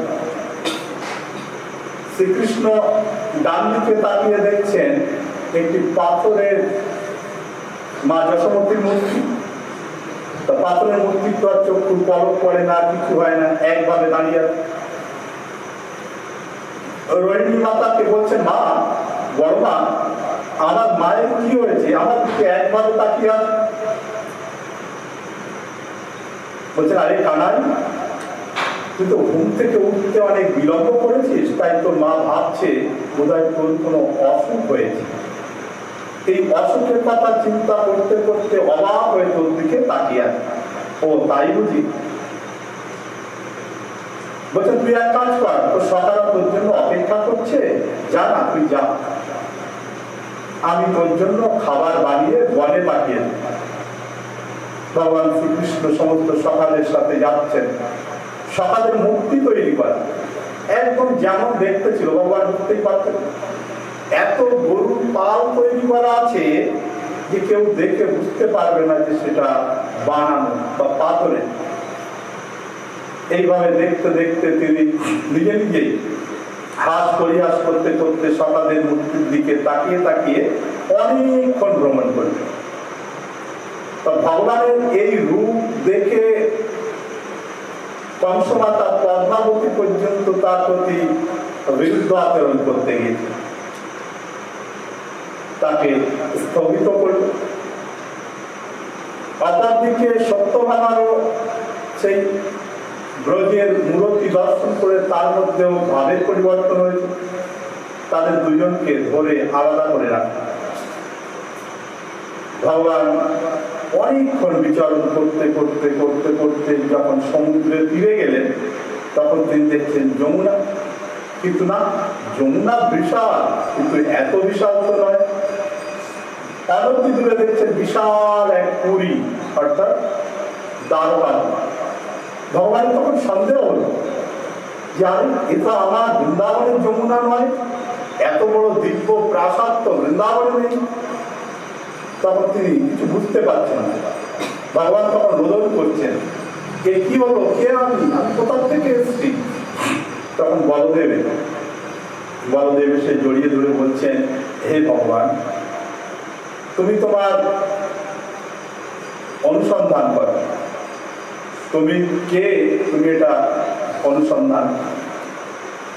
শ্রীকৃষ্ণ ডান দিকে তাকিয়ে দেখছেন একটি পাথরের মা যশোমতীর মূর্তি। পাথরের মূর্তি তো আর চক্ষু পলক পড়ে না, কিছু হয় না, একভাবে দাঁড়িয়ে আছে। রোহিণী মাতাকে বলছেন, মা, বড় মা, আমার মায়ের কি হয়েছে, আমার দিকে একভাবে তাকিয়ে আছে। বলছেন, আরে কানাই, তুই তো ঘুম থেকে উঠতে অনেক বিলম্ব করেছিস, তাই তোর মা ভাবছে বোধহয় তোর কোনো অসুখ হয়েছে। এই অসুখের কথা চিন্তা করতে করতে অবাক হয়ে তোর দিকে তাকিয়ে আছে। ও তাই বুঝি? বলছে, তুই এক কাজ কর, তোর সকালে তোর জন্য অপেক্ষা করছে, যা না, তুই যা, আমি তোর জন্য খাবার বানিয়ে বনে পাঠিয়ে দেব। ভগবান শ্রীকৃষ্ণ সমস্ত সকালের সাথে যাচ্ছেন। সকালের মূর্তি তৈরি করা একদম যেমন দেখতে ছিল, ভগবান বুঝতেই পারতেন। এত গরুর পাল তৈরি করা আছে যে কেউ দেখে বুঝতে পারবে না যে সেটা বানানো বা পাথরের। এইভাবে দেখতে দেখতে তিনি নিজে নিজেই হাস পরিহাস করতে করতে সকালের মূর্তির দিকে তাকিয়ে তাকিয়ে অনেকক্ষণ ভ্রমণ করলেন। ভগবানের এই রূপ দেখে কংসমাতা পদ্মাবতী পর্যন্ত তার প্রতি বিরুদ্ধ আচরণ করতে গিয়েছে, তাকে স্থগিত করল। অপরদিকে সত্যভামারও সেই ব্রজের মূর্তি দর্শন করে তার মধ্যেও ভাবের পরিবর্তন হয়েছে। তাদের দুজনকে ধরে আলাদা করে রাখা। ভগবান অনেকক্ষণ বিচরণ করতে করতে করতে করতে যখন সমুদ্রের তীরে গেলেন, তখন তিনি দেখছেন যমুনা। কিন্তু না, যমুনা বিশাল, কিন্তু এত বিশাল তো নয়। অনতি দূরে দেখছেন বিশাল এক পুরী, অর্থাৎ দ্বারকা। ভগবান তখন সন্দেহ হল যে এটা আমার বৃন্দাবনের যমুনা নয়, এত বড় দিব্য প্রাসাদ তো বৃন্দাবনে নেই। তখন তিনি কিছু বুঝতে পারছেন না। ভগবান তখন রোদন করছেন, কে কি হলো, কে আমি কোথা থেকে এসেছি। তখন বলদেব এসে জড়িয়ে ধরে বলছেন, হে ভগবান, তুমি তোমার অনুসন্ধান করো, তুমি কে, তুমি এটা অনুসন্ধান।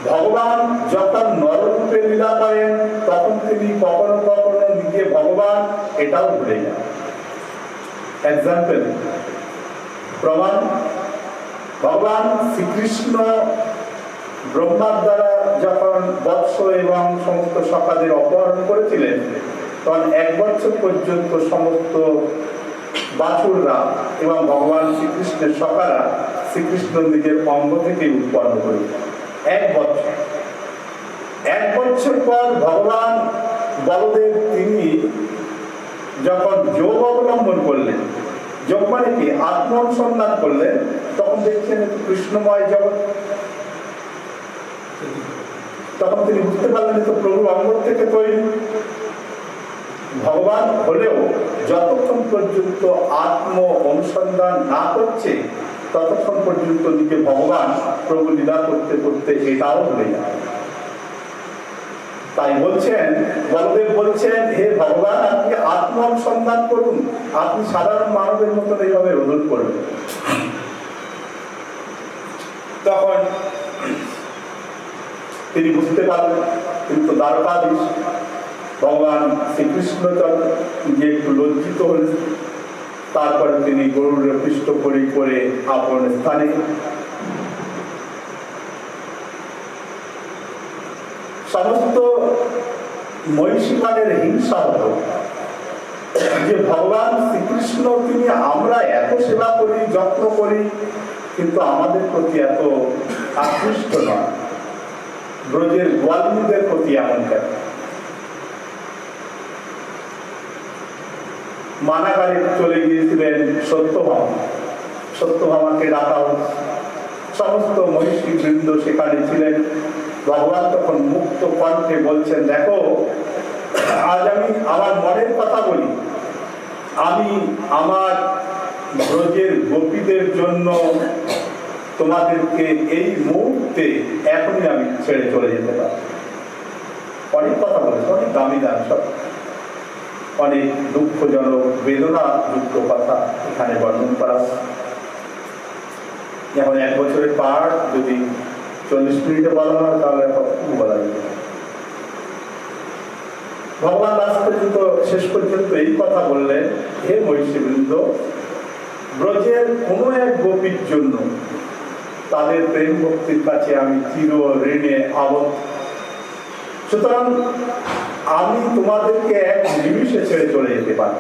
ভগবান যখন নররূপে লীলা করেন, তখন তিনি কখনো কখনো নিজে ভগবান এটাও ভুলে যান। এক্সাম্পল, প্রমাণ, ভগবান শ্রীকৃষ্ণ ব্রহ্মার দ্বারা যখন বৎস এবং সমস্ত সখাদের অপহরণ করেছিলেন, তখন 1 বছর পর্যন্ত সমস্ত বাছুররা এবং ভগবান শ্রীকৃষ্ণের সখারা শ্রীকৃষ্ণ নিজের অঙ্গ থেকে উৎপন্ন করেছেন। 1 বছর। 1 বছর পর ভগবান বলদেব তিনি যখন যোগ অবলম্বন করলেন, যোগ মানে কি আত্ম অনুসন্ধান করলেন, তখন দেখছেন কৃষ্ণময় জগৎ। তখন তিনি বুঝতে পারলেন তো প্রভু অঙ্গ থেকে তৈরি। ভগবান হলেও যতক্ষণ পর্যন্ত আত্ম অনুসন্ধান না করছে ততক্ষণ পর্যন্ত নিজে ভগবান প্রভু লীলা করতে করতে এটাও ভুলে যায়। তাই বলছেন, বলদেব বলছেন, হে ভগবান, আপনি আত্ম অনুসন্ধান করুন, আপনি সাধারণ মানবের মতন এইভাবে রোধন করবেন। তখন তিনি বুঝতে পারলেন, কিন্তু দ্বারকাধীশ ভগবান শ্রীকৃষ্ণ যে একটু লজ্জিত হলেন। তারপরে তিনি গরুড়ে পৃষ্ঠ করে আপন স্থানে সমস্ত মহিষীগণের হিংসা হতো যে ভগবান শ্রীকৃষ্ণ তিনি আমরা এত সেবা করি, যত্ন করি, কিন্তু আমাদের প্রতি এত আকৃষ্ট নয়, ব্রজের গোয়ালিনীদের প্রতি এমন কেন? মানাগারে চলে গিয়েছিলেন সত্যভামা। সত্যভামাকে ডাকা সমস্ত মহিষী বৃন্দ সেখানে ছিলেন। ভগবান তখন মুক্ত কণ্ঠে বলছেন, দেখো, আজ আমি আমার মনের কথা বলি, আমি আমার ব্রজের গোপীদের জন্য তোমাদেরকে এই মুহূর্তে এখনই আমি ছেড়ে চলে যেতে পারি। অনেক কথা বলেছে, অনেক দামি দাম, সব অনেক দুঃখজনক বেদনা যুক্ত কথা এখানে বর্ণন করা। এখন 1 বছরের পার যদি 40 মিনিটে বলা হয় তাহলে বলা যাবে। ভগবান শেষ পর্যন্ত এই কথা বললেন, হে মহিষীবৃন্দ, ব্রজের কোনো এক গোপীর জন্য তাদের প্রেম ভক্তির কাছে আমি চির ঋণে আবদ্ধ। সুতরাং আমি তোমাদেরকে 1 নিমিষে ছেড়ে চলে যেতে পারি।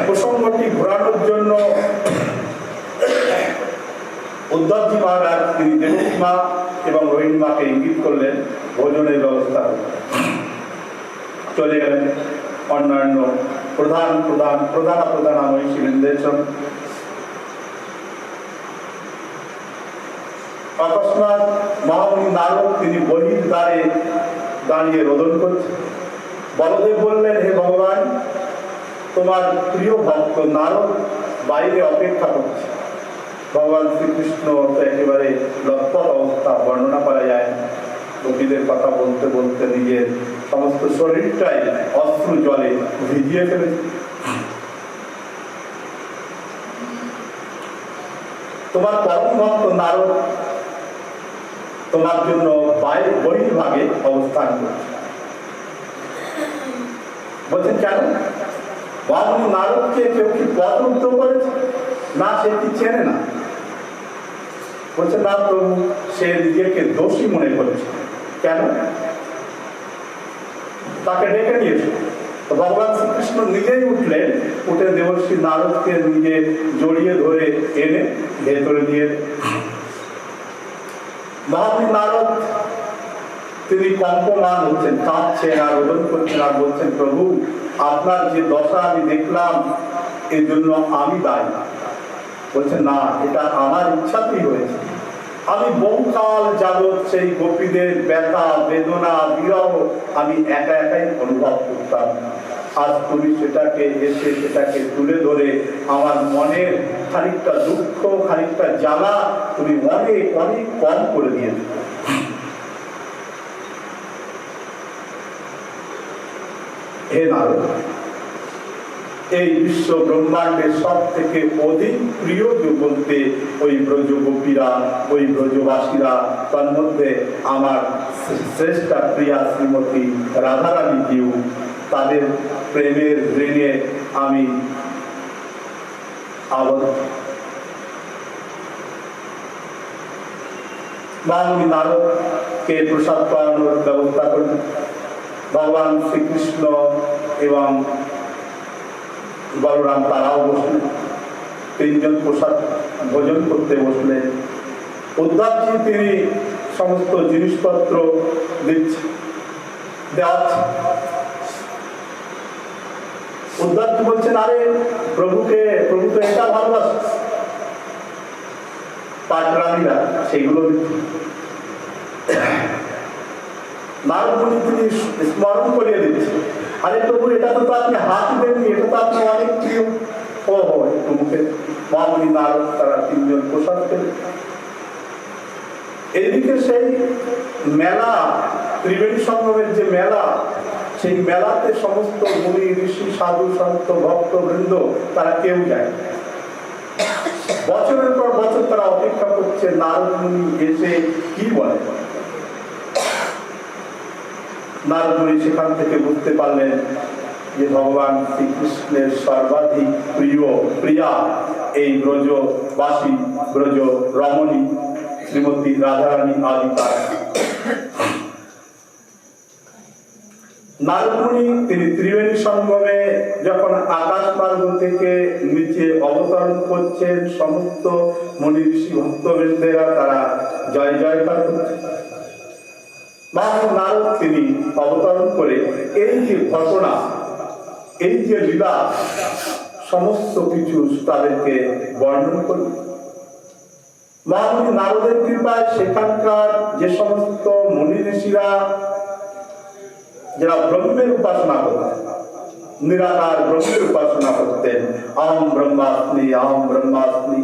প্রসঙ্গটি ঘোরানোর জন্য উদ্ধবজি মহারাজ তিনি দেবকী মা এবং রোহিণী মাকে ইঙ্গিত করলেন ভোজনের ব্যবস্থা চলে গেলেন অন্যান্য প্রধান মহিষীবৃন্দের সঙ্গে। অকস্মাৎ মহামুনি নারদ তিনি বহির দ্বারে দাঁড়িয়ে রোদন করছেন। বলদেব বললেন, হে ভগবান, তোমার প্রিয় ভক্ত নারদ বাইরে অপেক্ষা করছে। ভগবান শ্রীকৃষ্ণ তো একেবারে লটপট অবস্থা, বর্ণনা করা যায়। গোপীদের কথা বলতে বলতে নিজের সমস্ত শরীরটাই অশ্রু জলে ভিজিয়ে ফেলেছে। তোমার পরম ভক্ত নারদ তোমার জন্য বহির্ভাগে অবস্থান করছে। বলছেন কেন? মহামুনি নারদকে কেউ কি পদরুদ্ধ করেছে? না, সে কি চেনে না। বলছে না প্রভু, সে নিজেকে দোষী মনে করছে। কেন? তাকে ডেকে নিয়েছে। তো ভগবান শ্রীকৃষ্ণ নিজেই উঠলেন, উঠে দেবর্ষী নারদকে নিজে জড়িয়ে ধরে এনে ভেতরে নিয়ে মহামুনি নারদ তিনি কম্পমান হচ্ছেন, কাঁদছেন আর রোদন করছেন আর বলছেন, প্রভু, আপনার যে দশা আমি দেখলাম এর জন্য আমি দায়ী। বলছেন না, এটা আমার ইচ্ছাতেই হয়েছে। আমি বহুকাল যাবৎ সেই গোপীদের ব্যথা বেদনা বিরহ আমি একাই অনুভব করতাম। আজ তুমি সেটাকে তুলে ধরে আমার মনের খানিকটা দুঃখ, খানিকটা জ্বালা তুমি অনেক কম করে দিয়েছ। হে নারদ, এই বিশ্ব ব্রহ্মাণ্ডের সব থেকে অধিক প্রিয় বলতে ওই ব্রজ গোপীরা, ওই ব্রজবাসীরা, তার মধ্যে আমার শ্রেষ্ঠা প্রিয়া শ্রীমতী রাধারানী জিউ, তাদের প্রেমের ঋণে
আমি আবদ্ধ। মহামুনি নারদকে প্রসাদ পাওয়ানোর ব্যবস্থা করলেন। ভগবান শ্রীকৃষ্ণ এবং বলরাম তারাও বসলেন। তিনজন প্রসাদ ভোজন করতে বসলেন। উদ্ধবজি তিনি সমস্ত জিনিসপত্র দেওয়াচ্ছেন। উদ্ধবজি বলছেন, আরে প্রভু তো এটা ভালোবাসে, পাটরানীরা সেইগুলো নারদ মুনি তিনি স্মরণ করিয়ে দিচ্ছেন, আরে প্রভু এটা তো আপনি হাত দেননি, এটা তো আপনার অনেক প্রিয়। ও প্রভুকে মহামুনি নারদ তারা তিনজন প্রসাদ পেলেন। এইদিকে সেই মেলা, ত্রিবেণী সঙ্গমের যে মেলা, সেই মেলাতে সমস্ত মুনি ঋষি সাধু সন্ত ভক্ত বৃন্দ তারা কেউ যায়। বছরের পর বছর তারা অপেক্ষা করছে নারদ মুনি এসে কি বলে। নারদ মুনি সেখান থেকে বুঝতে পারলেন যে ভগবান শ্রীকৃষ্ণের সর্বাধিক প্রিয়া এই ব্রজবাসী, ব্রজ রমণী শ্রীমতী রাধারানী আদি তারা। নারদ মুনি তিনি ত্রিবেণী সঙ্গমে যখন আকাশ মার্গ থেকে নিচে অবতরণ করছেন, সমস্ত মুনি ঋষি ভক্তবৃন্দেরা তারা জয় জয়কার করছেন। নারদ তিনি অবতরণ করে এই যে ঘটনা, এই যে লীলা, সমস্ত কিছু তাদেরকে বর্ণন করলেন। মহামুনি নারদের কৃপায় সেখানকার যে সমস্ত মুনি ঋষিরা যারা ব্রহ্মের উপাসনা করতেন, নিরাকার ব্রহ্মের উপাসনা করতেন, আহম ব্রহ্মাস্মি,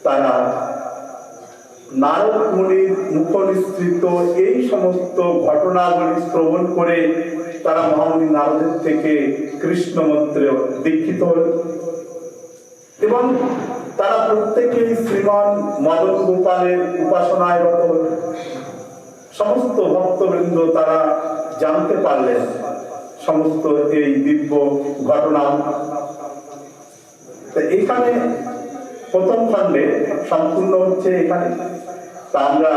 তারা নারদ মুনির মুখ নিঃসৃত এই সমস্ত ঘটনাবলী শ্রবণ করে তারা মহামুনি নারদের থেকে কৃষ্ণ মন্ত্রে দীক্ষিত হল এবং তারা প্রত্যেকেই শ্রীমান মদন গোপালের উপাসনায় রত হল। সমস্ত ভক্তবৃন্দ তারা জানতে পারলেন সমস্ত এই দিব্য ঘটনা। এখানে প্রথম খণ্ডে সম্পূর্ণ হচ্ছে এখানে। তা আমরা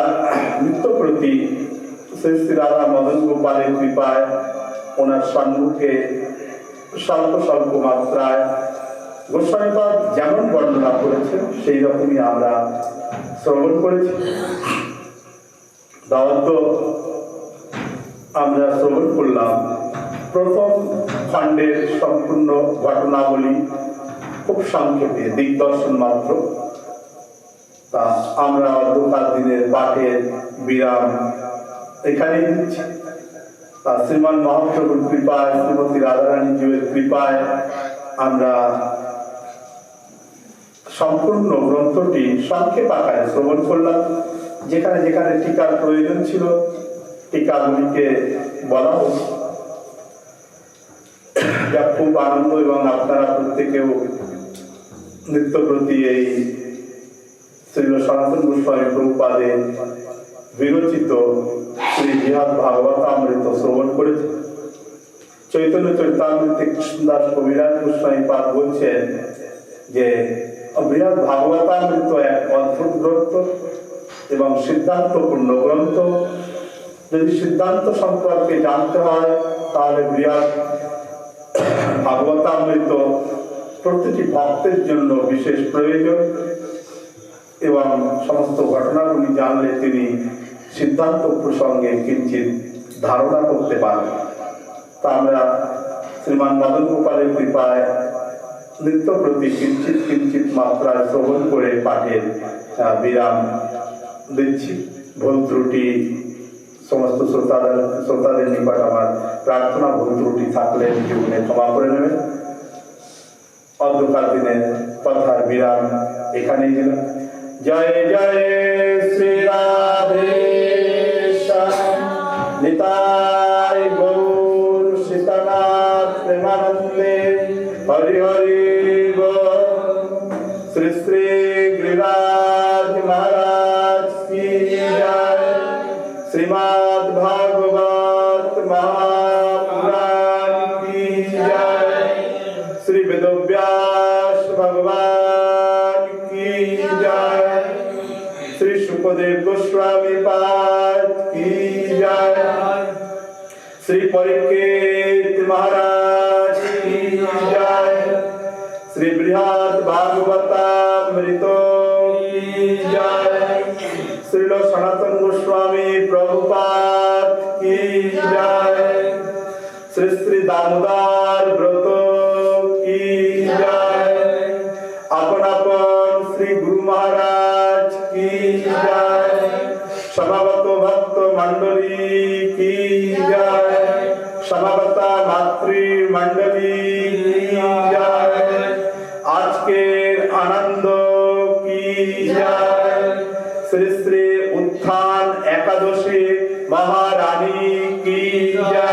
নিত্যপ্রতি শ্রী শ্রী রাধা মদন গোপালের কৃপায় ওনার সম্মুখে স্বল্প স্বল্প মাত্রায় গোস্বামীপাদ যেমন বর্ণনা করেছেন সেই রকমই আমরা শ্রবণ করেছি। দাওয়াত আমরা শ্রবণ করলাম প্রথম খণ্ডের সম্পূর্ণ ঘটনাবলী, খুব সংক্ষেপে দিগদর্শন মাত্র। তা আমরা অন্ধকার দিনের পাঠের বিরাম এখানেই দিচ্ছি। তা শ্রীমান মহাপ্রভুর কৃপায়, শ্রীমতী রাধারানী জীবের কৃপায় আমরা সম্পূর্ণ গ্রন্থটি সংক্ষেপ আকারে শ্রবণ করলাম। যেখানে যেখানে টিকার প্রয়োজন ছিল টিকাগুলিকে বলা হচ্ছে, যা খুব আনন্দ, এবং আপনারা প্রত্যেকেও নিত্যপ্রতি এই শ্রীল সনাতন গোস্বামী প্রভুপাদের বিরচিত শ্রী বৃহৎ ভাগবতামৃত শ্রবণ করেছে। চৈতন্য চরিতামৃতে কৃষ্ণদাস কবিরাজ গোস্বামী পাদ বলছেন যে বৃহৎ ভাগবতামৃত এক অদ্ভুত গ্রন্থ এবং সিদ্ধান্তপূর্ণ গ্রন্থ। যদি সিদ্ধান্ত সম্পর্কে জানতে হয় তাহলে বৃহৎ ভাগবতামৃত প্রতিটি ভক্তের জন্য বিশেষ প্রয়োজন, এবং সমস্ত ঘটনাগুলি জানলে তিনি সিদ্ধান্ত প্রসঙ্গে কিঞ্চিত ধারণা করতে পারেন। তা আমরা শ্রীমান মদন গোপালের কৃপায় নিত্য প্রতি কিঞ্চিত কিঞ্চিত মাত্রায় শ্রবণ করে পাঠের বিরাম দিচ্ছি। ভুল ত্রুটি সমস্ত শ্রোতাদের নিকট আমার প্রার্থনা, ভুল ত্রুটি থাকলে জীবনে ক্ষমা করে নেবেন। অন্ধকার দিনের কথার বিরাম এখানেই দিলাম। জয় জয় শ্রী রাধে নিতাই গৌর সীতানাথ প্রেমানন্দে হরি হরি বল। শ্রী শ্রী গিরিরাজ মহারাজ কি জয়। শ্রীমদ্ ভাগবত মহাপুরাণ কি জয়। जय। श्री परीक्षित महाराज की जय। श्री बृहद भागवतामृतो की जय। श्रील सनातन गोस्वामी प्रभुपाद की जय। श्री श्री दामोदर व्रत की जय। अपन अपन श्री गुरु महाराज की जय। समागत भक्त मंडली की जय। समागता मातृ मंडली की जय। आज के आनंद की जय। श्री श्री उत्थान एकादशी महारानी की जय।